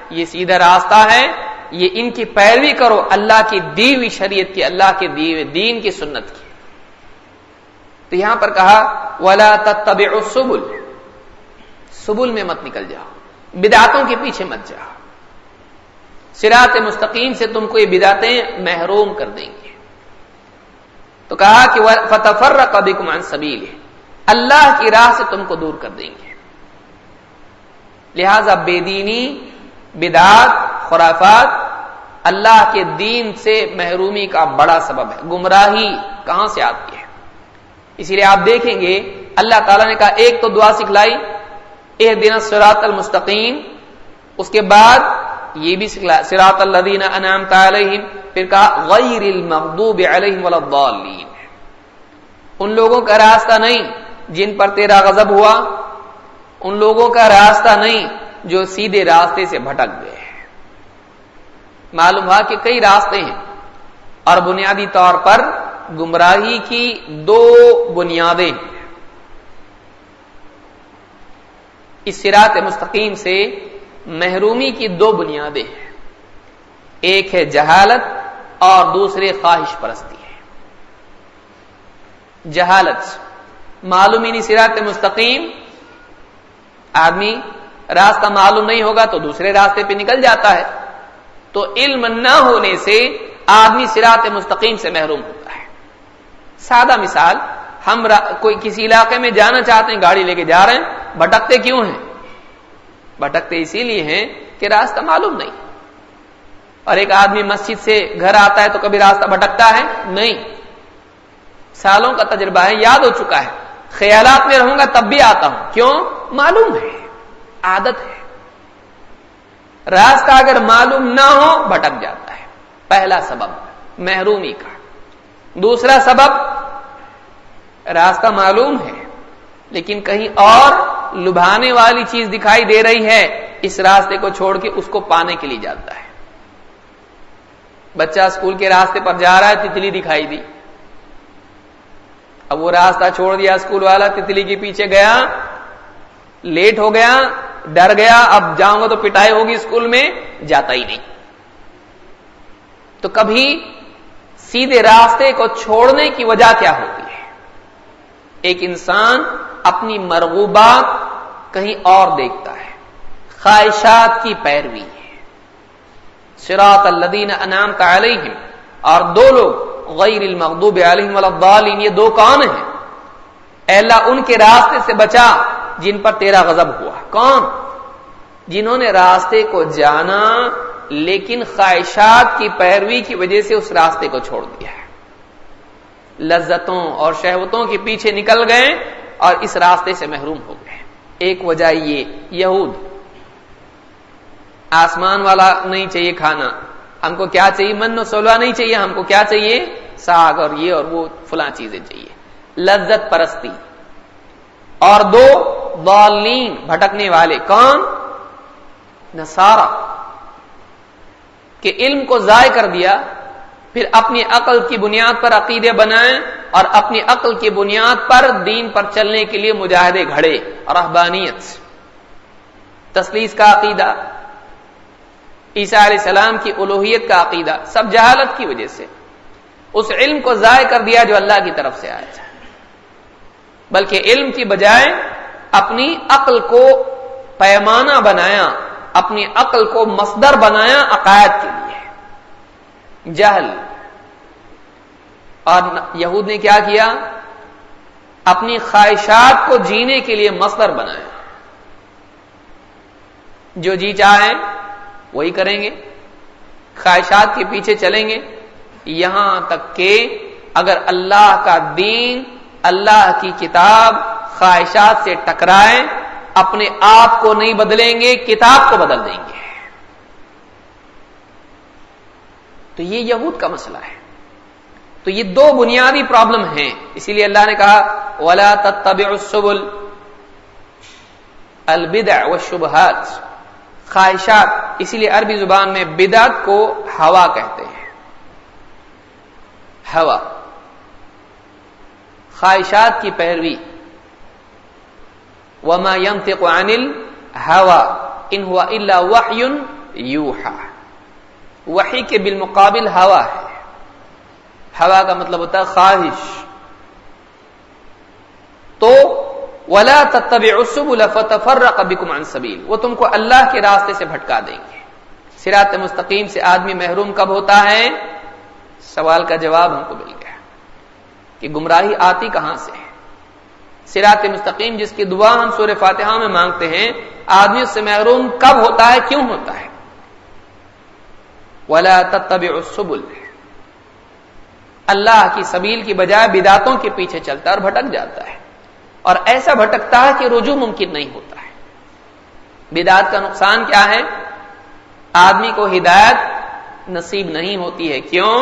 یہ سیدھا راستہ ہے، یہ ان کی پیروی کرو، اللہ کی دی ہوئی شریعت کی، اللہ کے دی ہوئے دین کی، سنت کی۔ تو یہاں پر کہا وَلَا تَتَّبِعُوا السُّبُلَ، سبل میں مت نکل جاؤ، بدعتوں کے پیچھے مت جاؤ۔ صراط مستقیم سے تم کو یہ بدعتیں محروم کر دیں گے۔ تو کہا کہ فَتَفَرَّقَ بِكُمْ عَنْ سَبِيلِهِ، اللہ کی راہ سے تم کو دور کر دیں گے۔ لہذا بے دینی، بدعات، خرافات اللہ کے دین سے محرومی کا بڑا سبب ہے۔ گمراہی کہاں سے آتی ہے؟ اسی لیے آپ دیکھیں گے اللہ تعالیٰ نے کہا ایک تو دعا سکھلائی اہدنا الصراط المستقیم، اس کے بعد یہ بھی سکھلایا صراط الذین انعمت علیہم، پھر کہا غیر المغضوب علیہم ولا الضالین، ان لوگوں کا راستہ نہیں جن پر تیرا غضب ہوا، ان لوگوں کا راستہ نہیں جو سیدھے راستے سے بھٹک گئے۔ معلوم ہوا کہ کئی راستے ہیں، اور بنیادی طور پر گمراہی کی دو بنیادیں ہیں۔ اس صراط مستقیم سے محرومی کی دو بنیادیں ہیں، ایک ہے جہالت اور دوسرے خواہش پرستی ہے۔ جہالت، معلوم ہی نہیں صراط مستقیم، آدمی راستہ معلوم نہیں ہوگا تو دوسرے راستے پہ نکل جاتا ہے، تو علم نہ ہونے سے آدمی صراط مستقیم سے محروم ہوتا ہے۔ سادہ مثال، ہم کوئی کسی علاقے میں جانا چاہتے ہیں، گاڑی لے کے جا رہے ہیں، بھٹکتے کیوں ہیں؟ بھٹکتے اسی لیے ہیں کہ راستہ معلوم نہیں۔ اور ایک آدمی مسجد سے گھر آتا ہے تو کبھی راستہ بھٹکتا ہے؟ نہیں، سالوں کا تجربہ ہے، یاد ہو چکا ہے، خیالات میں رہوں گا تب بھی آتا ہوں، کیوں؟ معلوم ہے، عادت ہے۔ راستہ اگر معلوم نہ ہو بھٹک جاتا ہے، پہلا سبب محرومی کا۔ دوسرا سبب، راستہ معلوم ہے لیکن کہیں اور لبھانے والی چیز دکھائی دے رہی ہے، اس راستے کو چھوڑ کے اس کو پانے کے لیے جاتا ہے۔ بچہ اسکول کے راستے پر جا رہا ہے، تتلی دکھائی دی، اب وہ راستہ چھوڑ دیا، اسکول والا تتلی کے پیچھے گیا، لیٹ ہو گیا، ڈر گیا، اب جاؤں گا تو پٹائی ہوگی اسکول میں، جاتا ہی نہیں۔ تو کبھی سیدھے راستے کو چھوڑنے کی وجہ کیا ہوتی ہے؟ ایک انسان اپنی مرغوبات کہیں اور دیکھتا ہے، خواہشات کی پیروی ہے۔ صراط الذین انعمت علیہم، اور دو لوگ غیر المغضوب علیہم ولا الضالین، یہ دو کون ہیں؟ اے اللہ ان کے راستے سے بچا جن پر تیرا غضب ہوا۔ کون؟ جنہوں نے راستے کو جانا لیکن خواہشات کی پیروی کی وجہ سے اس راستے کو چھوڑ دیا ہے، لذتوں اور شہوتوں کے پیچھے نکل گئے اور اس راستے سے محروم ہو گئے۔ ایک وجہ یہ یہود، آسمان والا نہیں چاہیے کھانا، ہم کو کیا چاہیے؟ من و سلوہ نہیں چاہیے، ہم کو کیا چاہیے؟ ساگ اور یہ اور وہ فلاں چیزیں چاہیے، لذت پرستی۔ اور دو ضالین، بھٹکنے والے، کون؟ نصارہ، کہ علم کو ضائع کر دیا، پھر اپنی عقل کی بنیاد پر عقیدے بنائیں اور اپنی عقل کی بنیاد پر دین پر چلنے کے لیے مجاہدے گھڑے، رہبانیت، تثلیث کا عقیدہ، عیسیٰ علیہ السلام کی الوہیت کا عقیدہ، سب جہالت کی وجہ سے اس علم کو ضائع کر دیا جو اللہ کی طرف سے آیا تھا، بلکہ علم کی بجائے اپنی عقل کو پیمانہ بنایا، اپنی عقل کو مصدر بنایا عقائد کے لیے، جہل۔ اور یہود نے کیا کیا؟ اپنی خواہشات کو جینے کے لیے مصدر بنایا، جو جی چاہیں وہی کریں گے، خواہشات کے پیچھے چلیں گے یہاں تک کہ اگر اللہ کا دین، اللہ کی کتاب خواہشات سے ٹکرائے، اپنے آپ کو نہیں بدلیں گے، کتاب کو بدل دیں گے۔ تو یہ یہود کا مسئلہ ہے۔ تو یہ دو بنیادی پرابلم ہیں، اسی لیے اللہ نے کہا وَلَا تَتَّبِعُوا السُّبُلَ، البدع والشبہات، خواہشات، اسی لیے عربی زبان میں بدعت کو ہوا کہتے ہیں، ہوا، خواہشات کی پیروی۔ وَمَا يَنطِقُ عَنِ الْهَوَىٰ إِنْ هُوَ إِلَّا وَحْيٌ يُوحَىٰ، وحی کے بالمقابل ہوا ہے۔ ہوا کا مطلب ہوتا ہے خواہش۔ تو وَلَا تَتَّبِعُوا السُّبُلَ فَتَفَرَّقَ بِكُمْ عَنْ سَبِيلِهِ، وہ تم کو اللہ کے راستے سے بھٹکا دیں گے۔ صراط مستقیم سے آدمی محروم کب ہوتا ہے؟ سوال کا جواب ہم کو مل گیا کہ گمراہی آتی کہاں سے ہے۔ صراط مستقیم جس کی دعا ہم سورہ فاتحہ میں مانگتے ہیں، آدمی اس سے محروم کب ہوتا ہے، کیوں ہوتا ہے؟ وَلَا تَتَّبِعُوا السُّبُلَ، اللہ کی سبیل کی بجائے بدعتوں کے پیچھے چلتا ہے اور بھٹک جاتا ہے، اور ایسا بھٹکتا ہے کہ رجوع ممکن نہیں ہوتا ہے۔ بدعت کا نقصان کیا ہے؟ آدمی کو ہدایت نصیب نہیں ہوتی ہے۔ کیوں؟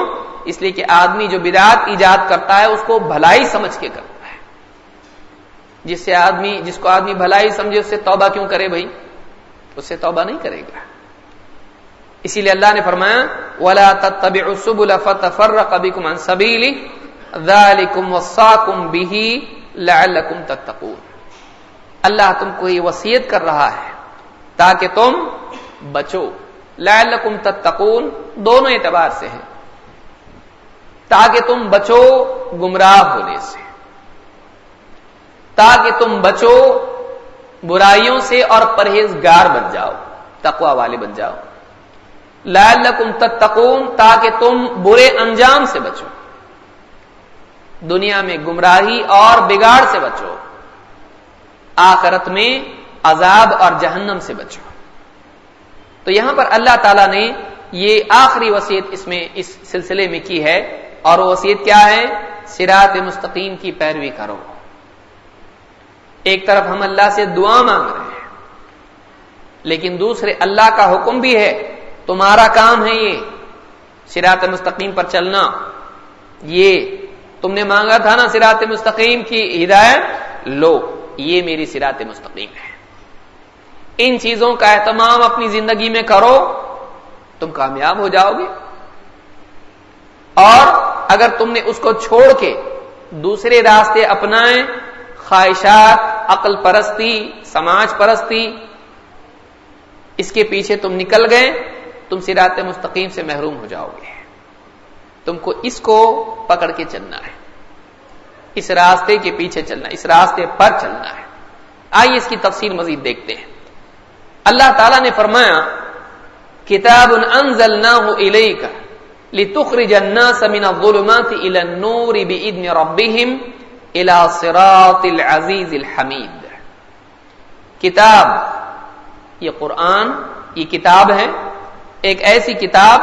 اس لیے کہ آدمی جو بدعت ایجاد کرتا ہے اس کو بھلائی سمجھ کے کرتا ہے۔ جس کو آدمی بھلائی سمجھے اس سے توبہ کیوں کرے بھائی؟ اس سے توبہ نہیں کرے گا۔ اسی لیے اللہ نے فرمایا وَلَا تَتَّبِعُوا السُّبُلَ فَتَفَرَّقَ بِكُمْ عَنْ سَبِيلِهِ ذَلِكُمْ وَصَّاكُمْ بِهِ لَعَلَّكُمْ تَتَّقُونَ، اللہ تم کو یہ وصیت کر رہا ہے تاکہ تم بچو۔ لَعَلَّكُمْ تَتَّقُونَ دونوں اعتبار سے ہیں، تاکہ تم بچو گمراہ ہونے سے، تاکہ تم بچو برائیوں سے اور پرہیزگار بن جاؤ، تقوی والے بن جاؤ۔ لَعَلَّكُمْ تَتَّقُونَ تاکہ تم برے انجام سے بچو، دنیا میں گمراہی اور بگاڑ سے بچو، آخرت میں عذاب اور جہنم سے بچو۔ تو یہاں پر اللہ تعالیٰ نے یہ آخری وصیت اس سلسلے میں کی ہے، اور وہ وصیت کیا ہے؟ صراط مستقیم کی پیروی کرو۔ ایک طرف ہم اللہ سے دعا مانگ رہے ہیں، لیکن دوسرے اللہ کا حکم بھی ہے، تمہارا کام ہے یہ صراط مستقیم پر چلنا۔ یہ تم نے مانگا تھا نا صراط مستقیم کی ہدایت، لو یہ میری صراط مستقیم ہے۔ ان چیزوں کا اہتمام اپنی زندگی میں کرو، تم کامیاب ہو جاؤ گے۔ اور اگر تم نے اس کو چھوڑ کے دوسرے راستے اپنائیں، خواہشات، عقل پرستی، سماج پرستی، اس کے پیچھے تم نکل گئے، تم صراط مستقیم سے محروم ہو جاؤ گے۔ تم کو اس کو پکڑ کے چلنا ہے، اس راستے کے پیچھے چلنا ہے، اس راستے پر چلنا ہے۔ آئیے اس کی تفصیل مزید دیکھتے ہیں۔ اللہ تعالیٰ نے فرمایا کتاب انزلناہ الیک لتخرج الناس من الظلمات الى النور باذن ربهم الى صراط العزیز الحمید۔ کتاب، یہ قرآن، یہ کتاب ہے، ایک ایسی کتاب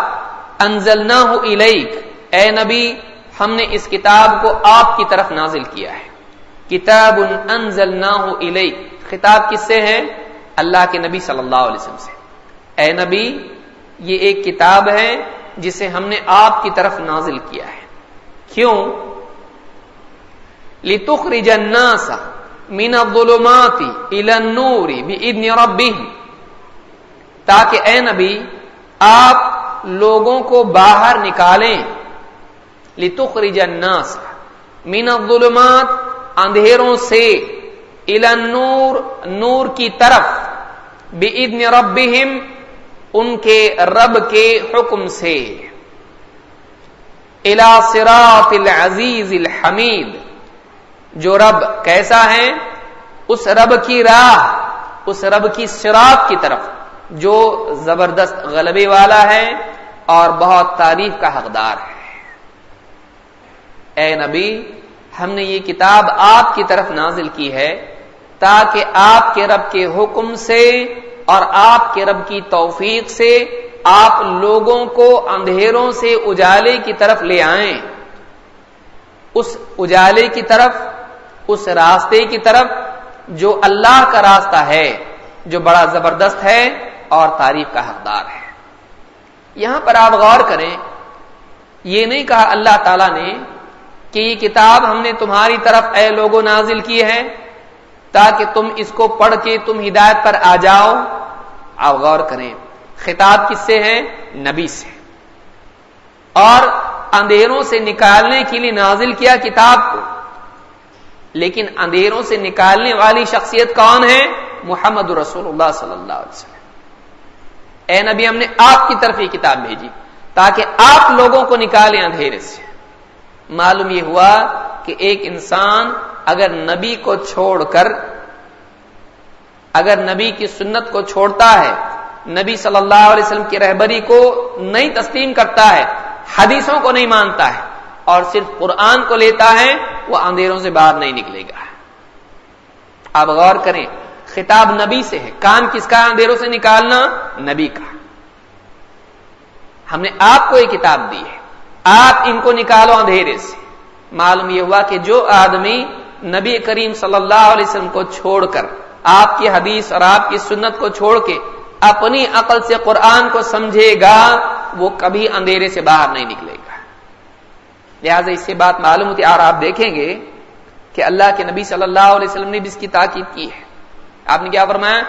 انزلناہ الیک، اے نبی ہم نے اس کتاب کو آپ کی طرف نازل کیا ہے۔ کتاب انزلناہ الیک، خطاب کس سے ہے؟ اللہ کے نبی صلی اللہ علیہ وسلم سے۔ اے نبی یہ ایک کتاب ہے جسے ہم نے آپ کی طرف نازل کیا ہے۔ کیوں؟ لِتُخْرِجَ النَّاسَ مِنَ الظُّلُمَاتِ إِلَى النُّورِ بِإِذْنِ رَبِّهِمْ، تاکہ اے نبی آپ لوگوں کو باہر نکالیں۔ لِتُخْرِجَ النَّاسَ مِنَ الظُّلُمَاتِ، اندھیروں سے، إِلَى النُّورِ، نور کی طرف، بِإِذْنِ رَبِّهِمْ، ان کے رب کے حکم سے، إِلَى صِرَاطِ الْعَزِيزِ الْحَمِيدِ، جو رب کیسا ہے؟ اس رب کی راہ، اس رب کی صراط کی طرف جو زبردست غلبے والا ہے اور بہت تعریف کا حقدار ہے۔ اے نبی ہم نے یہ کتاب آپ کی طرف نازل کی ہے تاکہ آپ کے رب کے حکم سے اور آپ کے رب کی توفیق سے آپ لوگوں کو اندھیروں سے اجالے کی طرف لے آئیں، اس اجالے کی طرف، اس راستے کی طرف جو اللہ کا راستہ ہے، جو بڑا زبردست ہے اور تعریف کا حقدار ہے۔ یہاں پر آپ غور کریں، یہ نہیں کہا اللہ تعالیٰ نے کہ یہ کتاب ہم نے تمہاری طرف اے لوگوں نازل کی ہے تاکہ تم اس کو پڑھ کے تم ہدایت پر آ جاؤ۔ آپ غور کریں، خطاب کس سے ہے؟ نبی سے، اور اندھیروں سے نکالنے کے لیے نازل کیا کتاب کو، لیکن اندھیروں سے نکالنے والی شخصیت کون ہے؟ محمد رسول اللہ صلی اللہ علیہ وسلم۔ اے نبی، ہم نے آپ کی طرف یہ کتاب بھیجی تاکہ آپ لوگوں کو نکالیں اندھیرے سے۔ معلوم یہ ہوا کہ ایک انسان اگر نبی کو چھوڑ کر، اگر نبی کی سنت کو چھوڑتا ہے، نبی صلی اللہ علیہ وسلم کی رہبری کو نہیں تسلیم کرتا ہے، حدیثوں کو نہیں مانتا ہے اور صرف قرآن کو لیتا ہے، وہ اندھیروں سے باہر نہیں نکلے گا۔ آپ غور کریں، خطاب نبی سے ہے، کام کس کا؟ اندھیروں سے نکالنا نبی کا۔ ہم نے آپ کو یہ کتاب دی ہے، آپ ان کو نکالو اندھیرے سے۔ معلوم یہ ہوا کہ جو آدمی نبی کریم صلی اللہ علیہ وسلم کو چھوڑ کر، آپ کی حدیث اور آپ کی سنت کو چھوڑ کے اپنی عقل سے قرآن کو سمجھے گا، وہ کبھی اندھیرے سے باہر نہیں نکلے گا۔ لہٰذا اس سے بات معلوم ہوتی ہے، اور آپ دیکھیں گے کہ اللہ کے نبی صلی اللہ علیہ وسلم نے بھی اس کی تاکید کی ہے۔ آپ نے کیا فرمایا؟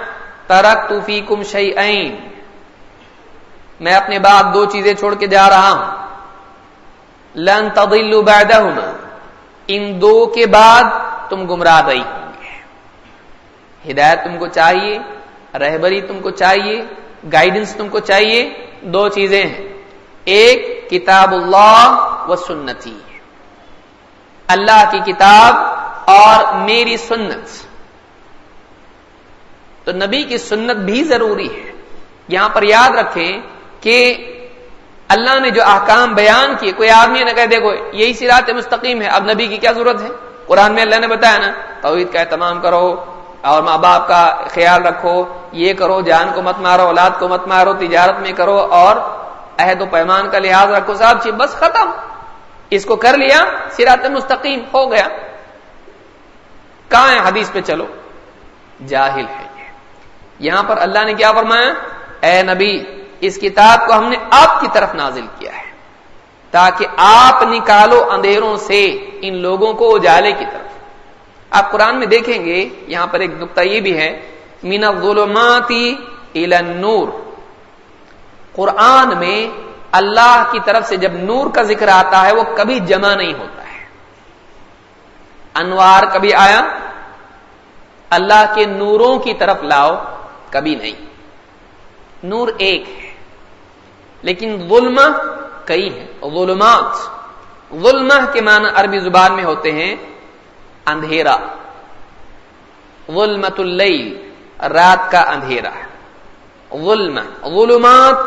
ترکت فیکم شیئین، میں اپنے بعد دو چیزیں چھوڑ کے جا رہا ہوں، لن تضلوا بعدہما، ان دو کے بعد تم گمراہ نہیں ہوں گے۔ ہدایت تم کو چاہیے، رہبری تم کو چاہیے، گائیڈنس تم کو چاہیے، دو چیزیں ہیں، ایک کتاب اللہ و سنتی، اللہ کی کتاب اور میری سنت۔ تو نبی کی سنت بھی ضروری ہے۔ یہاں پر یاد رکھیں کہ اللہ نے جو احکام بیان کیے، کوئی آدمی نہ کہے دیکھو یہی صراط مستقیم ہے، اب نبی کی کیا ضرورت ہے؟ قرآن میں اللہ نے بتایا نا، توحید کا اہتمام کرو اور ماں باپ کا خیال رکھو، یہ کرو، جان کو مت مارو، اولاد کو مت مارو، تجارت میں کرو اور عہد و پیمان کا لحاظ رکھو، صاحب چیز بس ختم، اس کو کر لیا صراط مستقیم ہو گیا۔ کہاں ہے حدیث پہ چلو؟ جاہل ہے یہ۔ یہاں پر اللہ نے کیا فرمایا؟ اے نبی، اس کتاب کو ہم نے آپ کی طرف نازل کیا ہے تاکہ آپ نکالو اندھیروں سے ان لوگوں کو اجالے کی طرف۔ آپ قرآن میں دیکھیں گے، یہاں پر ایک نقطہ یہ بھی ہے، من الظلمات الی النور۔ قرآن میں اللہ کی طرف سے جب نور کا ذکر آتا ہے وہ کبھی جمع نہیں ہوتا ہے۔ انوار کبھی آیا؟ اللہ کے نوروں کی طرف لاؤ، کبھی نہیں۔ نور ایک ہے لیکن ظلمہ کئی ہیں، ظلمات۔ ظلمہ کے معنی عربی زبان میں ہوتے ہیں اندھیرا، ظلمۃ اللیل، رات کا اندھیرا، ظلمہ، ظلمات،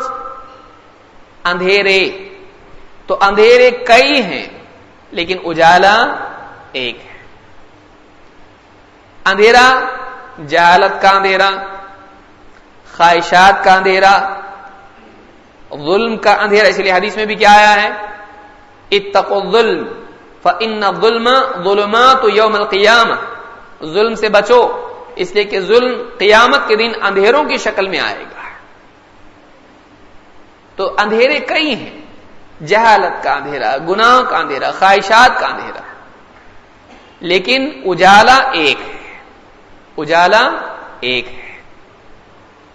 اندھیرے۔ تو اندھیرے کئی ہیں لیکن اجالا ایک ہے۔ اندھیرا جہالت کا اندھیرا، خواہشات کا اندھیرا، ظلم کا اندھیرا۔ اس لیے حدیث میں بھی کیا آیا ہے؟ اتقوا الظلم فإن الظلم ظلمات یوم القیامہ، ظلم سے بچو اس لیے کہ ظلم قیامت کے دن اندھیروں کی شکل میں آئے گا۔ تو اندھیرے کئی ہیں، جہالت کا اندھیرا، گناہ کا اندھیرا، خواہشات کا اندھیرا، لیکن اجالا ایک ہے، اجالا ایک ہے۔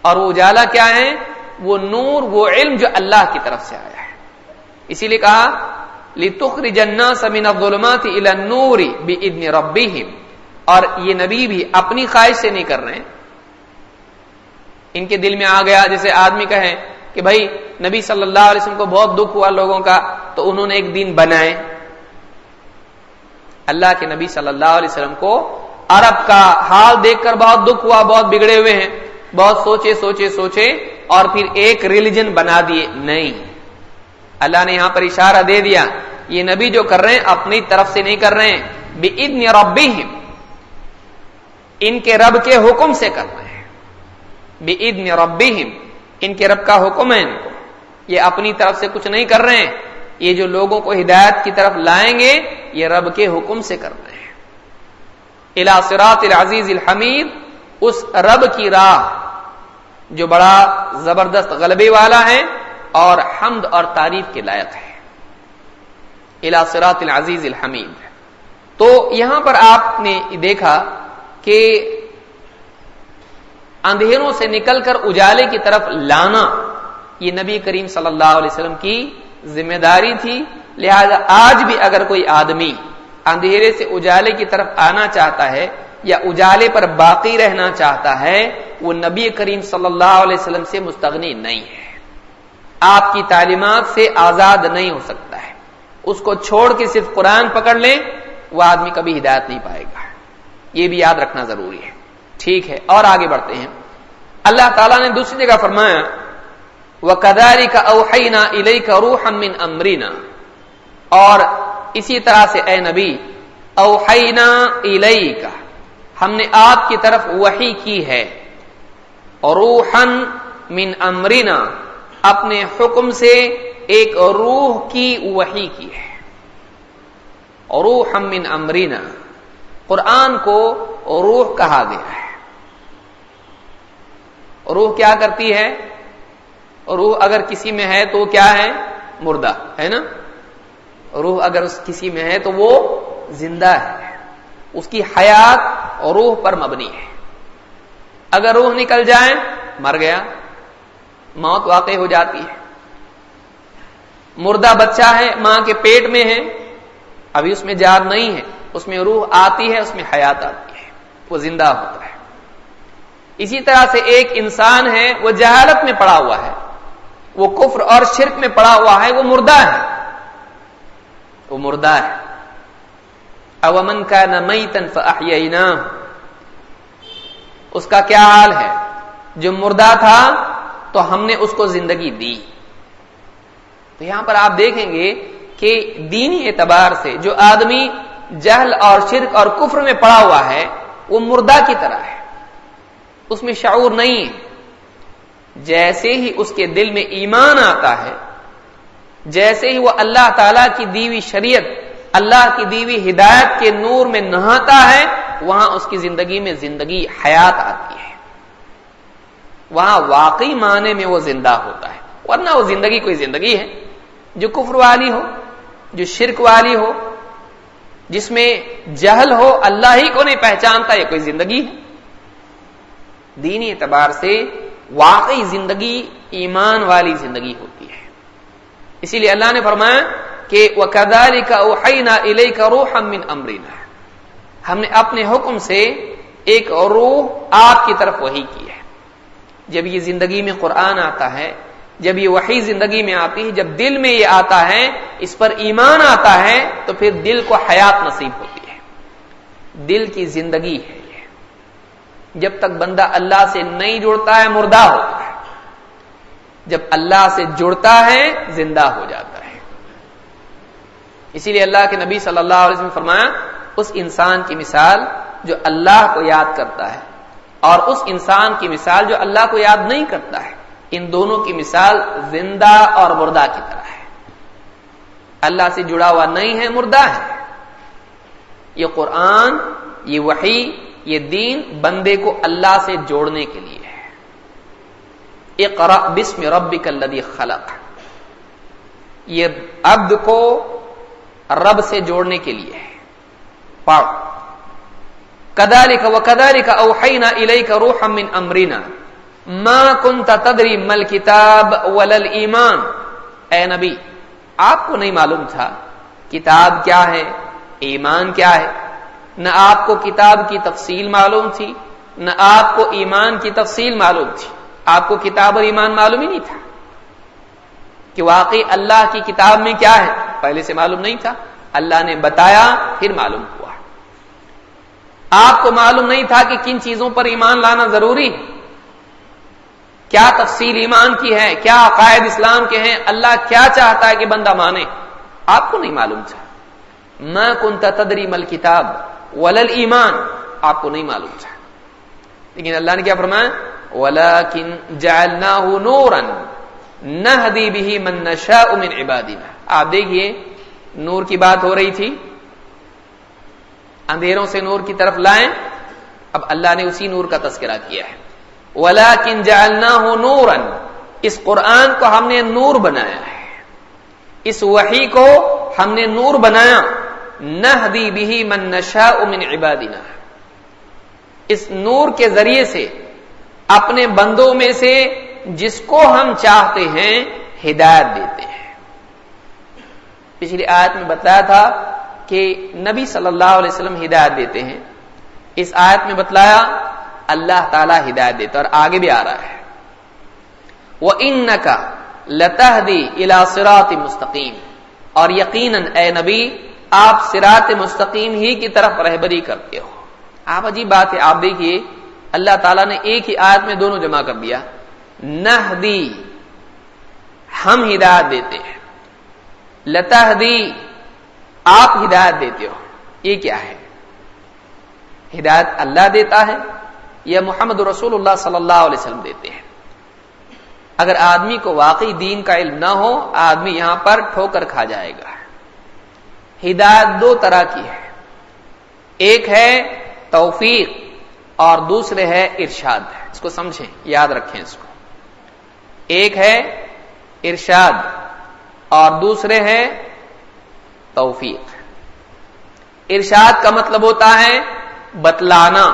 اور وہ اجالا کیا ہے؟ وہ نور، وہ علم جو اللہ کی طرف سے آیا ہے۔ اسی لیے کہا لِتُخْرِجَ النَّاسَ مِنَ الظُّلُمَاتِ إِلَى النُّورِ بِإِذْنِ رَبِّهِمْ۔ اور یہ نبی بھی اپنی خواہش سے نہیں کر رہے ہیں، ان کے دل میں آ گیا، جیسے آدمی کہے کہ بھائی نبی صلی اللہ علیہ وسلم کو بہت دکھ ہوا لوگوں کا تو انہوں نے ایک دین بنائے۔ اللہ کے نبی صلی اللہ علیہ وسلم کو عرب کا حال دیکھ کر بہت دکھ ہوا، بہت بگڑے ہوئے ہیں، بہت سوچے اور پھر ایک ریلیجن بنا دیے، نہیں۔ اللہ نے یہاں پر اشارہ دے دیا، یہ نبی جو کر رہے ہیں اپنی طرف سے نہیں کر رہے ہیں، بِإِذْنِ رَبِّهِمْ، ان کے رب کے حکم سے کر رہے ہیں، بِإِذْنِ رَبِّهِمْ، ان کے رب کا حکم ہے ان کو۔ یہ اپنی طرف سے کچھ نہیں کر رہے ہیں، یہ جو لوگوں کو ہدایت کی طرف لائیں گے یہ رب کے حکم سے کر رہے ہیں۔ الی صراط العزیز الحمید، اس رب کی راہ جو بڑا زبردست غلبے والا ہے اور حمد اور تعریف کے لائق ہے۔ الی صراط العزیز الحمید۔ تو یہاں پر آپ نے دیکھا کہ اندھیروں سے نکل کر اجالے کی طرف لانا یہ نبی کریم صلی اللہ علیہ وسلم کی ذمہ داری تھی، لہذا آج بھی اگر کوئی آدمی اندھیرے سے اجالے کی طرف آنا چاہتا ہے یا اجالے پر باقی رہنا چاہتا ہے، وہ نبی کریم صلی اللہ علیہ وسلم سے مستغنی نہیں ہے، آپ کی تعلیمات سے آزاد نہیں ہو سکتا ہے۔ اس کو چھوڑ کے صرف قرآن پکڑ لیں، وہ آدمی کبھی ہدایت نہیں پائے گا، یہ بھی یاد رکھنا ضروری ہے۔ ٹھیک ہے، اور آگے بڑھتے ہیں۔ اللہ تعالیٰ نے دوسری جگہ فرمایا وَكَذَلِكَ أَوْحَيْنَا إِلَيْكَ رُوحًا مِّنْ أَمْرِنَا، اور اسی طرح سے اے نبی اوحینا الیک، ہم نے آپ کی طرف وحی کی ہے، روحًا من امرنا، اپنے حکم سے ایک روح کی وحی کی ہے۔ روحًا من امرنا، قرآن کو روح کہا گیا ہے۔ روح کیا کرتی ہے؟ روح اگر کسی میں ہے تو کیا ہے؟ مردہ ہے نا۔ روح اگر اس کسی میں ہے تو وہ زندہ ہے، اس کی حیات روح پر مبنی ہے۔ اگر روح نکل جائے مر گیا، موت واقع ہو جاتی ہے۔ مردہ بچہ ہے، ماں کے پیٹ میں ہے، ابھی اس میں جان نہیں ہے، اس میں روح آتی ہے، اس میں حیات آتی ہے، وہ زندہ ہوتا ہے۔ اسی طرح سے ایک انسان ہے، وہ جہالت میں پڑا ہوا ہے، وہ کفر اور شرک میں پڑا ہوا ہے، وہ مردہ ہے، وہ مردہ ہے۔ اومن کان میتا فاحییناہ، اس کا کیا حال ہے؟ جو مردہ تھا تو ہم نے اس کو زندگی دی۔ تو یہاں پر آپ دیکھیں گے کہ دینی اعتبار سے جو آدمی جہل اور شرک اور کفر میں پڑا ہوا ہے وہ مردہ کی طرح ہے، اس میں شعور نہیں ہے۔ جیسے ہی اس کے دل میں ایمان آتا ہے، جیسے ہی وہ اللہ تعالی کی دی ہوئی شریعت، اللہ کی دی ہوئی ہدایت کے نور میں نہاتا ہے، وہاں اس کی زندگی میں زندگی حیات آتی ہے، وہاں واقعی معنی میں وہ زندہ ہوتا ہے۔ ورنہ وہ زندگی کوئی زندگی ہے جو کفر والی ہو، جو شرک والی ہو، جس میں جہل ہو، اللہ ہی کو نہیں پہچانتا، یہ کوئی زندگی ہے؟ دینی اعتبار سے واقعی زندگی ایمان والی زندگی ہوتی ہے۔ اسی لیے اللہ نے فرمایا کہ وَكَذَلِكَ أَوْحَيْنَا إِلَيْكَ رُوحًا مِّنْ أَمْرِنَا، ہم نے اپنے حکم سے ایک روح آپ کی طرف وحی کی ہے۔ جب یہ زندگی میں قرآن آتا ہے، جب یہ وحی زندگی میں آتی ہے، جب دل میں یہ آتا ہے، اس پر ایمان آتا ہے، تو پھر دل کو حیات نصیب ہوتی ہے، دل کی زندگی ہے۔ جب تک بندہ اللہ سے نہیں جڑتا ہے مردہ ہوتا ہے، جب اللہ سے جڑتا ہے زندہ ہو جاتا ہے۔ اسی لیے اللہ کے نبی صلی اللہ علیہ وسلم نے فرمایا اس انسان کی مثال جو اللہ کو یاد کرتا ہے اور اس انسان کی مثال جو اللہ کو یاد نہیں کرتا ہے، ان دونوں کی مثال زندہ اور مردہ کی طرح ہے۔ اللہ سے جڑا ہوا نہیں ہے، مردہ ہے۔ یہ قرآن، یہ وحی، یہ دین بندے کو اللہ سے جوڑنے کے لیے ہے۔ اقرأ بسم ربک الذی خلق، یہ عبد کو رب سے جوڑنے کے لیے ہے، پڑھ۔ کذالک وکذالک اوحینا الیک روحا من امرنا ما کنت تدری ما الکتاب ولا الایمان، اے نبی آپ کو نہیں معلوم تھا کتاب کیا ہے، ایمان کیا ہے، نہ آپ کو کتاب کی تفصیل معلوم تھی، نہ آپ کو ایمان کی تفصیل معلوم تھی۔ آپ کو کتاب اور ایمان معلوم ہی نہیں تھا کہ واقعی اللہ کی کتاب میں کیا ہے، پہلے سے معلوم نہیں تھا، اللہ نے بتایا پھر معلوم ہوا۔ آپ کو معلوم نہیں تھا کہ کن چیزوں پر ایمان لانا ضروری ہے، کیا تفصیل ایمان کی ہے، کیا عقائد اسلام کے ہیں، اللہ کیا چاہتا ہے کہ بندہ مانے، آپ کو نہیں معلوم تھا۔ ما کنت تدری ما الکتاب ولا الایمان، آپ کو نہیں معلوم تھا، لیکن اللہ نے کیا فرمایا وَلَكِنْ جَعَلْنَاهُ نُورًا نہدی بہ من نشاء من عبادنا. آپ دیکھیے نور کی بات ہو رہی تھی، اندھیروں سے نور کی طرف لائیں. اب اللہ نے اسی نور کا تذکرہ کیا ہے. وَلَٰكِن جَعَلْنَاهُ نُورًا، اس قرآن کو ہم نے نور بنایا ہے، اس وحی کو ہم نے نور بنایا. نہدی بہ من نشاء من عبادنا، اس نور کے ذریعے سے اپنے بندوں میں سے جس کو ہم چاہتے ہیں ہدایت دیتے ہیں. پچھلی آیت میں بتایا تھا کہ نبی صلی اللہ علیہ وسلم ہدایت دیتے ہیں. اس آیت میں بتلایا اللہ تعالی ہدایت دیتا ہے، اور آگے بھی آ رہا ہے وَإِنَّكَ لَتَهْدِي إِلَى صِرَاطٍ مُسْتَقِيمٍ، اور یقیناً اے نبی آپ صراط مستقیم ہی کی طرف رہبری کرتے ہو. آپ عجیب بات ہے، آپ دیکھیے اللہ تعالیٰ نے ایک ہی آیت میں دونوں جمع کر دیا. نہدی ہم ہدایت دیتے ہیں، لتہدی آپ ہدایت دیتے ہو. یہ کیا ہے؟ ہدایت اللہ دیتا ہے یا محمد رسول اللہ صلی اللہ علیہ وسلم دیتے ہیں؟ اگر آدمی کو واقعی دین کا علم نہ ہو، آدمی یہاں پر ٹھوکر کھا جائے گا. ہدایت دو طرح کی ہے، ایک ہے توفیق اور دوسرے ہے ارشاد. اس کو سمجھیں، یاد رکھیں اس کو. ایک ہے ارشاد اور دوسرے ہے توفیق. ارشاد کا مطلب ہوتا ہے بتلانا،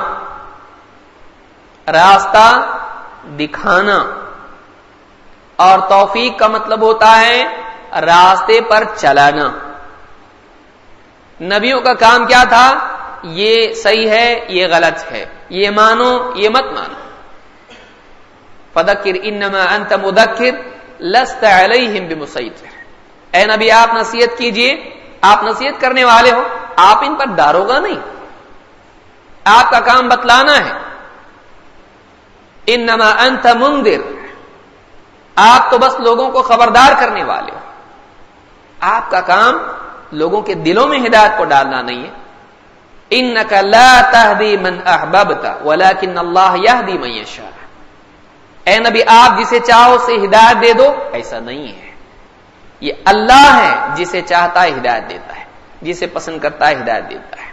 راستہ دکھانا، اور توفیق کا مطلب ہوتا ہے راستے پر چلانا. نبیوں کا کام کیا تھا؟ یہ صحیح ہے، یہ غلط ہے، یہ مانو، یہ مت مانو. فذکر انما انت مذکر لست علیہم بمسیطر. اے نبی آپ نصیحت کیجئے، آپ نصیحت کرنے والے ہو، آپ ان پر ڈاروگا نہیں، آپ کا کام بتلانا ہے. انما انت منذر، آپ تو بس لوگوں کو خبردار کرنے والے ہو، آپ کا کام لوگوں کے دلوں میں ہدایت کو ڈالنا نہیں ہے. انک لا تہدی من احببت ولکن اللہ یہدی من یشاء. اے نبی آپ جسے چاہو اسے ہدایت دے دو، ایسا نہیں ہے. یہ اللہ ہے جسے چاہتا ہے ہدایت دیتا ہے، جسے پسند کرتا ہے ہدایت دیتا ہے.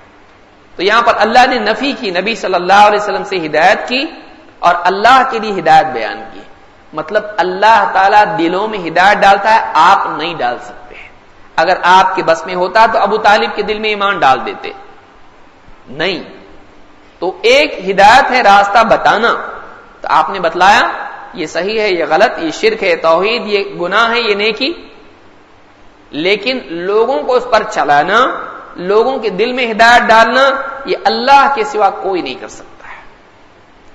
تو یہاں پر اللہ نے نفی کی، نبی صلی اللہ علیہ وسلم سے ہدایت کی اور اللہ کے لیے ہدایت بیان کی. مطلب اللہ تعالیٰ دلوں میں ہدایت ڈالتا ہے، آپ نہیں ڈال سکتے. اگر آپ کے بس میں ہوتا تو ابو طالب کے دل میں ایمان ڈال دیتے. نہیں. تو ایک ہدایت ہے راستہ بتانا، تو آپ نے بتلایا یہ صحیح ہے، یہ غلط، یہ شرک ہے، توحید، یہ گناہ ہے، یہ نیکی. لیکن لوگوں کو اس پر چلانا، لوگوں کے دل میں ہدایت ڈالنا، یہ اللہ کے سوا کوئی نہیں کر سکتا ہے.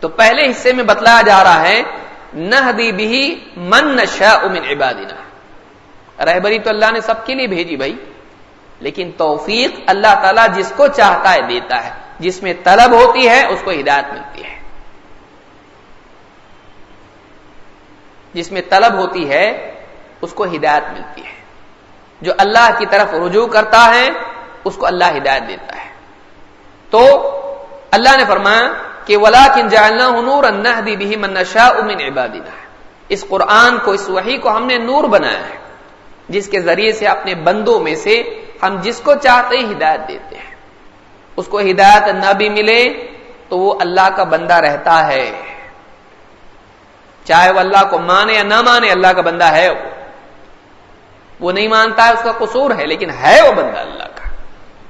تو پہلے حصے میں بتلایا جا رہا ہے نہدی بہ من نشاء من عبادنا. رہبری تو اللہ نے سب کے لیے بھیجی بھائی، لیکن توفیق اللہ تعالیٰ جس کو چاہتا ہے دیتا ہے. جس میں طلب ہوتی ہے اس کو ہدایت ملتی ہے، جس میں طلب ہوتی ہے اس کو ہدایت ملتی ہے. جو اللہ کی طرف رجوع کرتا ہے اس کو اللہ ہدایت دیتا ہے. تو اللہ نے فرمایا کہ وَلَٰكِن جَعَلْنَاهُ نُورًا نَّهْدِي بِهِ مَن نَّشَاءُ مِنْ عِبَادِنَا. اس قرآن کو، اس وحی کو ہم نے نور بنایا ہے جس کے ذریعے سے اپنے بندوں میں سے ہم جس کو چاہتے ہیں ہدایت دیتے ہیں. اس کو ہدایت نہ بھی ملے تو وہ اللہ کا بندہ رہتا ہے، چاہے وہ اللہ کو مانے یا نہ مانے، اللہ کا بندہ ہے. وہ نہیں مانتا ہے اس کا قصور ہے، لیکن ہے وہ بندہ اللہ کا.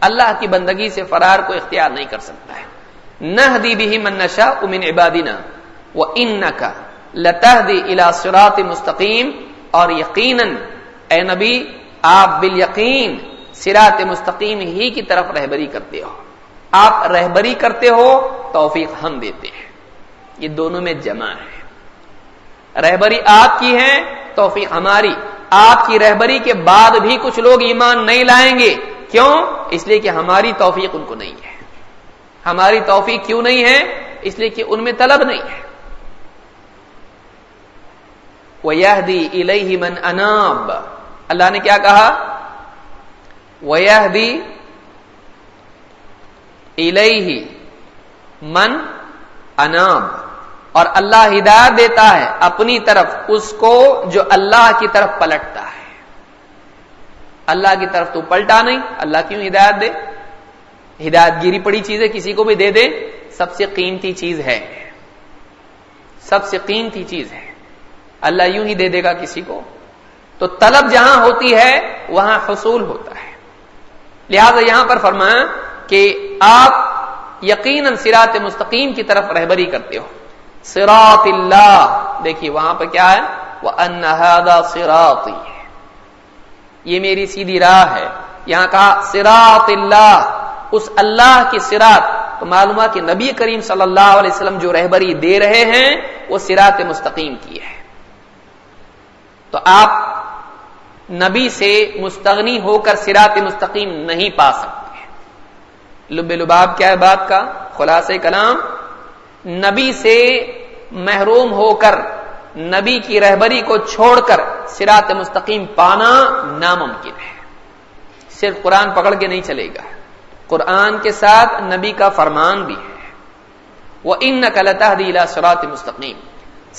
اللہ کی بندگی سے فرار کو اختیار نہیں کر سکتا ہے. نہدی بہ من نشاء من عبادنا وانک لتہدی الی صراط مستقیم. اور یقیناً اے نبی آپ بالیقین صراط مستقیم ہی کی طرف رہبری کرتے ہو. آپ رہبری کرتے ہو، توفیق ہم دیتے ہیں. یہ دونوں میں جمع ہے. رہبری آپ کی ہے، توفیق ہماری. آپ کی رہبری کے بعد بھی کچھ لوگ ایمان نہیں لائیں گے. کیوں؟ اس لیے کہ ہماری توفیق ان کو نہیں ہے. ہماری توفیق کیوں نہیں ہے؟ اس لیے کہ ان میں طلب نہیں ہے. وَيَهْدِي إِلَيْهِ مَنْ أَنَابَ. اللہ نے کیا کہا؟ وَيَهْدِي إِلَيْهِ مَنْ أَنَابَ. اور اللہ ہدایت دیتا ہے اپنی طرف اس کو جو اللہ کی طرف پلٹتا ہے. اللہ کی طرف تو پلٹا نہیں, اللہ کیوں ہدایت دے؟ ہدایت گیری پڑی چیز ہے, کسی کو بھی دے دے, سب سے قیمتی چیز ہے, سب سے قیمتی چیز ہے. اللہ یوں ہی دے دے گا کسی کو؟ تو طلب جہاں ہوتی ہے وہاں حصول ہوتا ہے. لہذا یہاں پر فرمایا کہ آپ یقیناً صراط مستقیم کی طرف رہبری کرتے ہو. صراط اللہ, دیکھیے وہاں پر کیا ہے, وَأَنَّ هَذَا صِرَاطِي, یہ میری سیدھی راہ ہے. یہاں کہا صراط اللہ, اس اللہ کی صراط, تو معلوم ہے کہ نبی کریم صلی اللہ علیہ وسلم جو رہبری دے رہے ہیں وہ صراط مستقیم کی ہے. تو آپ نبی سے مستغنی ہو کر صراط مستقیم نہیں پا سکتے. لب لباب کیا ہے بات کا خلاصہ کلام, نبی سے محروم ہو کر, نبی کی رہبری کو چھوڑ کر صراط مستقیم پانا ناممکن ہے. صرف قرآن پکڑ کے نہیں چلے گا, قرآن کے ساتھ نبی کا فرمان بھی ہے. وَإِنَّكَ لَتَهْدِي إِلَى صِرَاطٍ مُسْتَقِيمٍ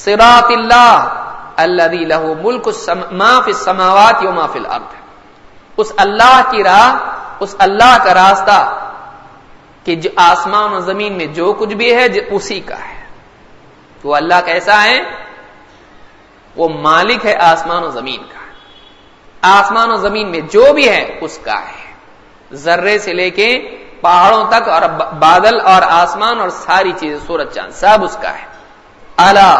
صِرَاطِ اللَّهِ الَّذِي لَهُ مُلْكُ مَا فِي السَّمَاوَاتِ وَمَا فِي الْأَرْضِ, اس اللہ کی راہ, اس اللہ کا راستہ کہ جو آسمان و زمین میں جو کچھ بھی ہے اسی کا ہے. وہ اللہ کیسا ہے؟ وہ مالک ہے آسمان و زمین کا. آسمان و زمین میں جو بھی ہے اس کا ہے, ذرے سے لے کے پہاڑوں تک, اور بادل اور آسمان اور ساری چیزیں, سورج چاند, سب اس کا ہے. الا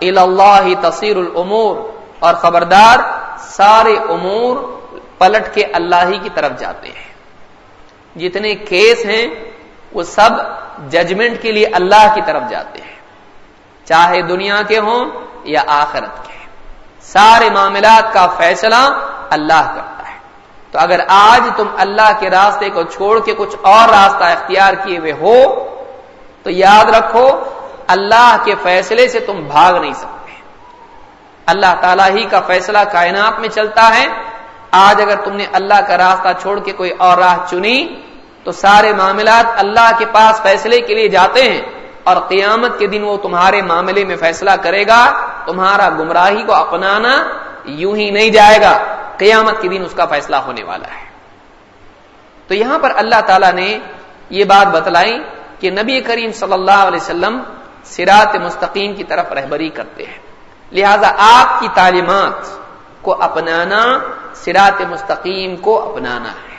الی اللہ تصیر الامور, اور خبردار سارے امور پلٹ کے اللہ ہی کی طرف جاتے ہیں. جتنے کیس ہیں وہ سب ججمنٹ کے لیے اللہ کی طرف جاتے ہیں, چاہے دنیا کے ہوں یا آخرت کے. سارے معاملات کا فیصلہ اللہ کرتا ہے. تو اگر آج تم اللہ کے راستے کو چھوڑ کے کچھ اور راستہ اختیار کیے ہوئے ہو تو یاد رکھو اللہ کے فیصلے سے تم بھاگ نہیں سکتے. اللہ تعالیٰ ہی کا فیصلہ کائنات میں چلتا ہے. آج اگر تم نے اللہ کا راستہ چھوڑ کے کوئی اور راہ چنی تو سارے معاملات اللہ کے پاس فیصلے کے لیے جاتے ہیں, اور قیامت کے دن وہ تمہارے معاملے میں فیصلہ کرے گا. تمہارا گمراہی کو اپنانا یوں ہی نہیں جائے گا, قیامت کے دن اس کا فیصلہ ہونے والا ہے. تو یہاں پر اللہ تعالیٰ نے یہ بات بتلائی کہ نبی کریم صلی اللہ علیہ وسلم صراط مستقیم کی طرف رہبری کرتے ہیں. لہذا آپ کی تعلیمات کو اپنانا صراط مستقیم کو اپنانا ہے.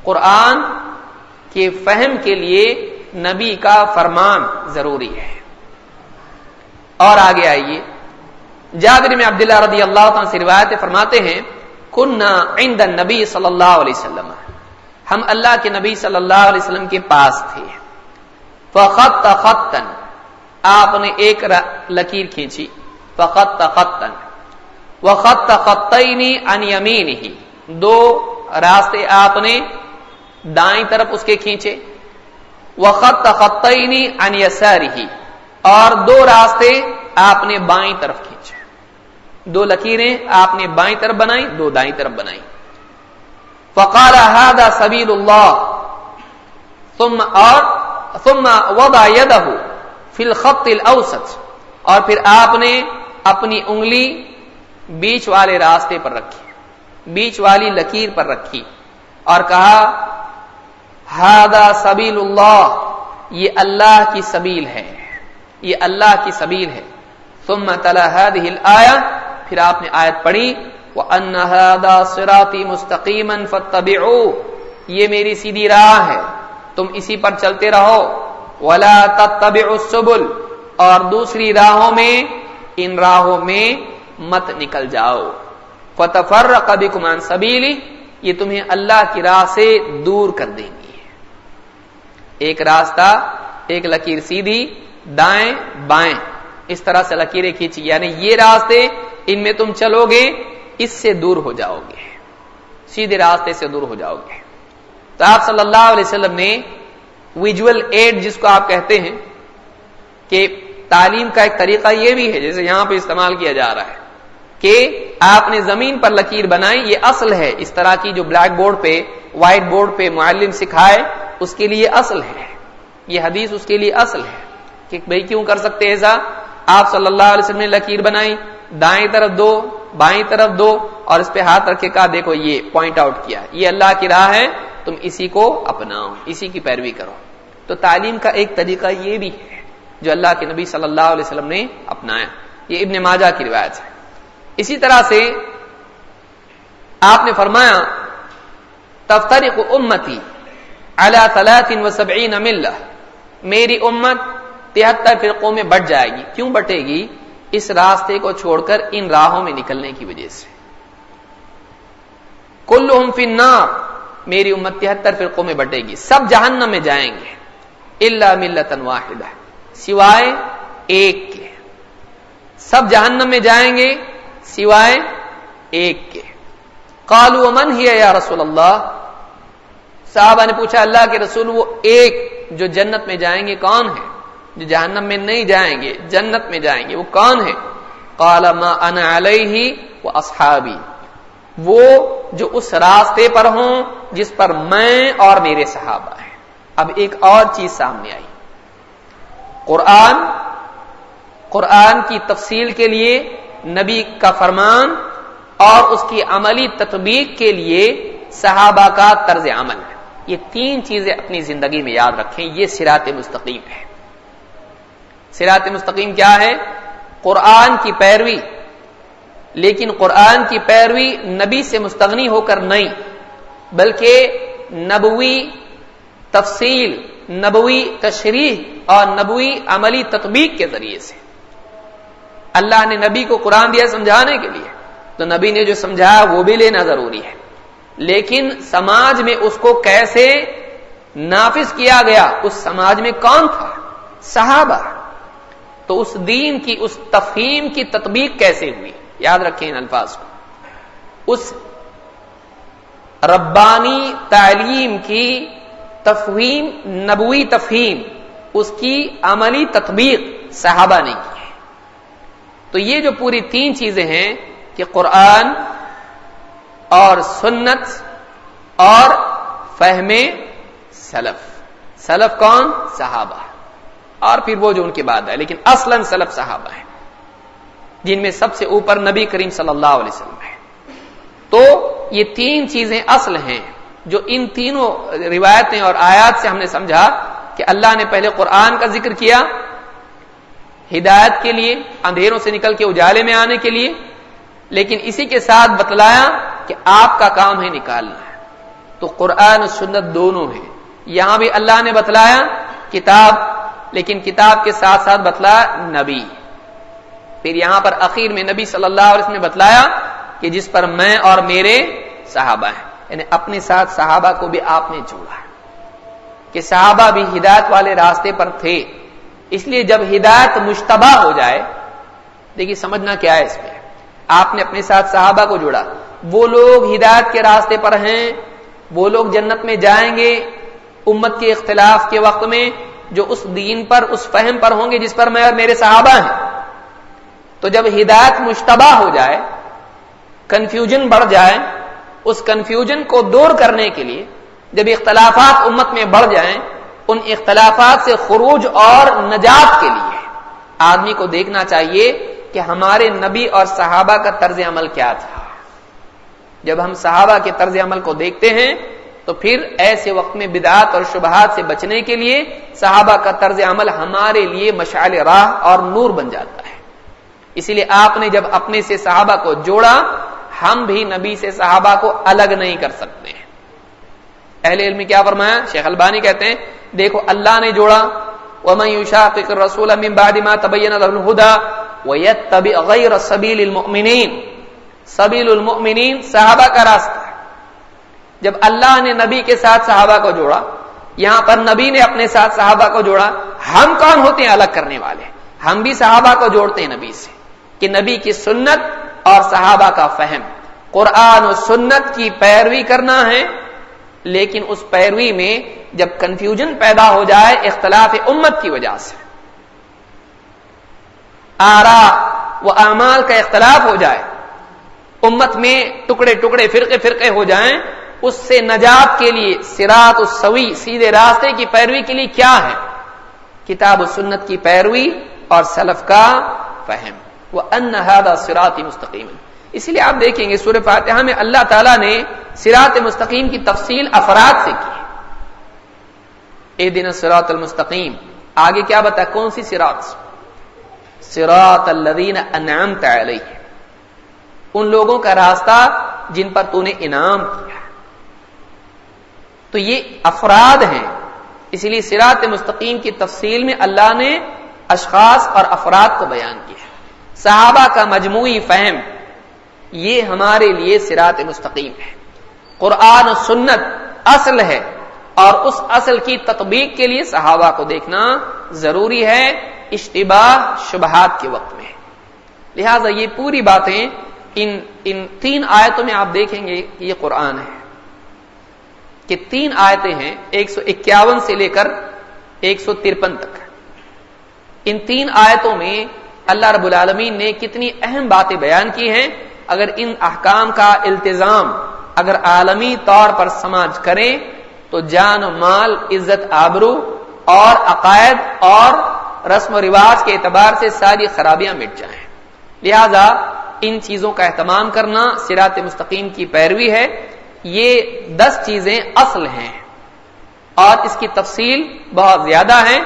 قرآن کے فہم کے لیے نبی کا فرمان ضروری ہے. اور آگے آئیے, جابر بن عبداللہ رضی اللہ عنہ سے روایت فرماتے ہیں, کننا عند النبی صلی اللہ علیہ وسلم, ہم اللہ کے نبی صلی اللہ علیہ وسلم کے پاس تھے. فخط خطا, آپ نے ایک لکیر کھینچی. فخط خطا وخط خطین عن یمینہ, دو راستے آپ نے دائیں طرف اس کے کھینچے. وخط خطین عن یسارہ, اور دو راستے آپ نے بائیں طرف کھینچے. دو لکیریں آپ نے بائیں طرف بنائی, دو دائیں طرف بنائی. فقال هذا سبیل اللہ, ثم وضع يده في الخط الاوسط, اور پھر آپ نے اپنی انگلی بیچ والے راستے پر رکھی, بیچ والی لکیر پر رکھی, اور کہا هذا سبیل اللہ, یہ اللہ کی سبیل ہے, یہ اللہ کی سبیل ہے. ثم تلا هذه الآیہ, پھر آپ نے آیت پڑھی, وَأَنَّ هَذَا صِرَاطِي مُسْتَقِيمًا فَاتَّبِعُوهُ, یہ میری سیدھی راہ ہے, تم اسی پر چلتے رہو. وَلَا تَتَّبِعُوا السُّبُلَ, اور دوسری راہوں میں, ان راہوں میں مت نکل جاؤ. فَتَفَرَّقَ بِكُمْ عَنْ سَبِيلِهِ, یہ تمہیں اللہ کی راہ سے دور کر دیں گی. ایک راستہ, ایک لکیر سیدھی, دائیں بائیں, اس طرح سے لکیریں کھینچی, یعنی یہ راستے ان میں تم چلو گے اس سے دور ہو جاؤ گے, سیدھے راستے سے دور ہو جاؤ گے. تو آپ صلی اللہ علیہ وسلم نے ویژول ایڈ جس کو آپ کہتے ہیں, کہ تعلیم کا ایک طریقہ یہ بھی ہے جیسے یہاں پہ استعمال کیا جا رہا ہے کہ آپ نے زمین پر لکیر بنائی, یہ اصل ہے. اس طرح کی جو بلیک بورڈ پہ, وائٹ بورڈ پہ معلم سکھائے اس کے لیے اصل ہے, یہ حدیث اس کے لیے اصل ہے. کہ بھئی کیوں کر سکتے ایسا؟ آپ صلی اللہ علیہ وسلم نے لکیر بنائی، دائیں طرف دو، بائیں طرف دو، اور اس پہ ہاتھ رکھ کے کہا دیکھو یہ پوائنٹ آؤٹ کیا، یہ اللہ کی راہ ہے، تم اسی کو اپناؤ، اسی کی پیروی کرو۔ تو تعلیم کا ایک طریقہ یہ بھی ہے جو اللہ کے نبی صلی اللہ علیہ وسلم نے اپنایا۔ یہ ابن ماجہ کی روایت ہے۔ اسی طرح سے آپ نے فرمایا تفترق امتی علی 73 ملہ، میری امت 73 فرقوں میں بٹ جائے گی۔ کیوں بٹے گی؟ اس راستے کو چھوڑ کر ان راہوں میں نکلنے کی وجہ سے۔ کلہم فی النار، میری امت 73 فرقوں میں بٹے گی، سب جہنم میں جائیں گے، الا ملۃ واحدہ، سوائے ایک کے، سب جہنم میں جائیں گے سوائے ایک کے۔ قالوا ومن ہی یا رسول اللہ، صحابہ نے پوچھا اللہ کے رسول وہ ایک جو جنت میں جائیں گے کون ہے؟ جو جہنم میں نہیں جائیں گے جنت میں جائیں گے وہ کون ہے؟ قال ما انا علیہ واصحابی، وہ جو اس راستے پر ہوں جس پر میں اور میرے صحابہ ہیں۔ اب ایک اور چیز سامنے آئی، قرآن کی تفصیل کے لیے نبی کا فرمان اور اس کی عملی تطبیق کے لیے صحابہ کا طرز عمل ہے۔ یہ تین چیزیں اپنی زندگی میں یاد رکھیں، یہ صراط مستقیم ہے۔ صراط مستقیم کیا ہے؟ قرآن کی پیروی، لیکن قرآن کی پیروی نبی سے مستغنی ہو کر نہیں، بلکہ نبوی تفصیل، نبوی تشریح اور نبوی عملی تطبیق کے ذریعے سے۔ اللہ نے نبی کو قرآن دیا سمجھانے کے لیے، تو نبی نے جو سمجھایا وہ بھی لینا ضروری ہے، لیکن سماج میں اس کو کیسے نافذ کیا گیا، اس سماج میں کون تھا؟ صحابہ۔ تو اس دین کی، اس تفہیم کی تطبیق کیسے ہوئی؟ یاد رکھیں ان الفاظ کو۔ اس ربانی تعلیم کی تفہیم، نبوی تفہیم، اس کی عملی تطبیق صحابہ نے کی ہے۔ تو یہ جو پوری تین چیزیں ہیں کہ قرآن اور سنت اور فہم سلف، سلف کون؟ صحابہ، اور پھر وہ جو ان کے بعد ہے، لیکن اصلاً سلف صحابہ ہیں، جن میں سب سے اوپر نبی کریم صلی اللہ علیہ وسلم ہے۔ تو یہ تین چیزیں اصل ہیں جو ان تینوں روایتیں اور آیات سے ہم نے سمجھا کہ اللہ نے پہلے قرآن کا ذکر کیا ہدایت کے لیے، اندھیروں سے نکل کے اجالے میں آنے کے لیے، لیکن اسی کے ساتھ بتلایا کہ آپ کا کام ہے نکالنا ہے۔ تو قرآن و سنت دونوں ہیں۔ یہاں بھی اللہ نے بتلایا کتاب، لیکن کتاب کے ساتھ ساتھ بتلایا نبی۔ پھر یہاں پر اخیر میں نبی صلی اللہ علیہ وسلم نے بتلایا کہ جس پر میں اور میرے صحابہ ہیں، یعنی اپنے ساتھ صحابہ کو بھی آپ نے جوڑا کہ صحابہ بھی ہدایت والے راستے پر تھے۔ اس لیے جب ہدایت مشتبہ ہو جائے، دیکھیے سمجھنا کیا ہے اس میں، آپ نے اپنے ساتھ صحابہ کو جوڑا، وہ لوگ ہدایت کے راستے پر ہیں، وہ لوگ جنت میں جائیں گے امت کے اختلاف کے وقت میں، جو اس دین پر، اس فہم پر ہوں گے جس پر میں اور میرے صحابہ ہیں۔ تو جب ہدایت مشتبہ ہو جائے، کنفیوژن بڑھ جائے، اس کنفیوژن کو دور کرنے کے لیے جب اختلافات امت میں بڑھ جائیں، ان اختلافات سے خروج اور نجات کے لیے آدمی کو دیکھنا چاہیے کہ ہمارے نبی اور صحابہ کا طرز عمل کیا تھا۔ جب ہم صحابہ کے طرز عمل کو دیکھتے ہیں تو پھر ایسے وقت میں بدعات اور شبہات سے بچنے کے لیے صحابہ کا طرز عمل ہمارے لیے مشعل راہ اور نور بن جاتا ہے۔ اسی لیے آپ نے جب اپنے سے صحابہ کو جوڑا، ہم بھی نبی سے صحابہ کو الگ نہیں کر سکتے ہیں۔ اہل علم کیا فرمایا؟ شیخ البانی کہتے ہیں دیکھو اللہ نے جوڑا، وَمَن يُشَاقِقِ الرَّسُولَ مِن بَعْدِ مَا تَبَيَّنَ لَهُ الْهُدَى وَيَتَّبِعْ غَيْرَ سَبِيلِ الْمُؤْمِنِينَ، سبیل المؤمنین صحابہ کا راستہ۔ جب اللہ نے نبی کے ساتھ صحابہ کو جوڑا، یہاں پر نبی نے اپنے ساتھ صحابہ کو جوڑا، ہم کون ہوتے ہیں الگ کرنے والے؟ ہم بھی صحابہ کو جوڑتے ہیں نبی سے، کہ نبی کی سنت اور صحابہ کا فہم، قرآن و سنت کی پیروی کرنا ہے، لیکن اس پیروی میں جب کنفیوژن پیدا ہو جائے اختلاف امت کی وجہ سے، آراء و اعمال کا اختلاف ہو جائے، امت میں ٹکڑے ٹکڑے فرقے فرقے ہو جائیں، اس سے نجات کے لیے صراط السوی، سیدھے راستے کی پیروی کے لیے کیا ہے کتاب و سنت کی پیروی اور سلف کا فہم. وَأَنَّ هَذَا صِرَاطِ مستقیم. اسی لیے آپ دیکھیں گے سورہ فاتحہ میں اللہ تعالیٰ نے صراط مستقیم کی تفصیل افراد سے کی. اهدنا الصراط المستقیم. آگے کیا بتا کون سی صراط؟ صراط الذین انعمت علیہم، ان لوگوں کا راستہ جن پر تو نے انعام کیا. تو یہ افراد ہیں، اسی لیے صراط مستقیم کی تفصیل میں اللہ نے اشخاص اور افراد کو بیان کیا. صحابہ کا مجموعی فہم یہ ہمارے لیے صراط مستقیم ہے. قرآن و سنت اصل ہے اور اس اصل کی تطبیق کے لیے صحابہ کو دیکھنا ضروری ہے اشتباہ شبہات کے وقت میں. لہذا یہ پوری باتیں ان 3 آیتوں میں آپ دیکھیں گے یہ قرآن ہے کہ 3 آیتیں ہیں 151 سے لے کر 153 تک. ان 3 آیتوں میں اللہ رب العالمین نے کتنی اہم باتیں بیان کی ہیں. اگر ان احکام کا التزام اگر عالمی طور پر سماج کریں تو جان و مال، عزت آبرو اور عقائد اور رسم و رواج کے اعتبار سے ساری خرابیاں مٹ جائیں. لہذا ان چیزوں کا اہتمام کرنا صراط مستقیم کی پیروی ہے. یہ 10 چیزیں اصل ہیں اور اس کی تفصیل بہت زیادہ ہے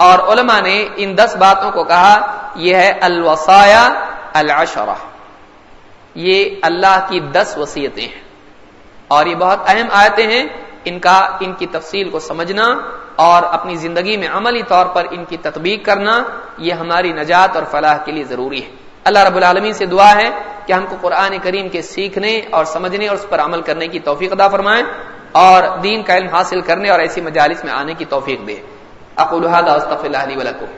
اور علماء نے ان 10 باتوں کو کہا یہ ہے الوصایا العشرہ. یہ اللہ کی 10 وصیتیں ہیں اور یہ بہت اہم آیتیں ہیں. ان کی تفصیل کو سمجھنا اور اپنی زندگی میں عملی طور پر ان کی تطبیق کرنا یہ ہماری نجات اور فلاح کے لیے ضروری ہے. اللہ رب العالمین سے دعا ہے کہ ہم کو قرآن کریم کے سیکھنے اور سمجھنے اور اس پر عمل کرنے کی توفیق عطا فرمائیں اور دین کا علم حاصل کرنے اور ایسی مجالس میں آنے کی توفیق دے. اقول هذا واستغفر الله لي ولكم.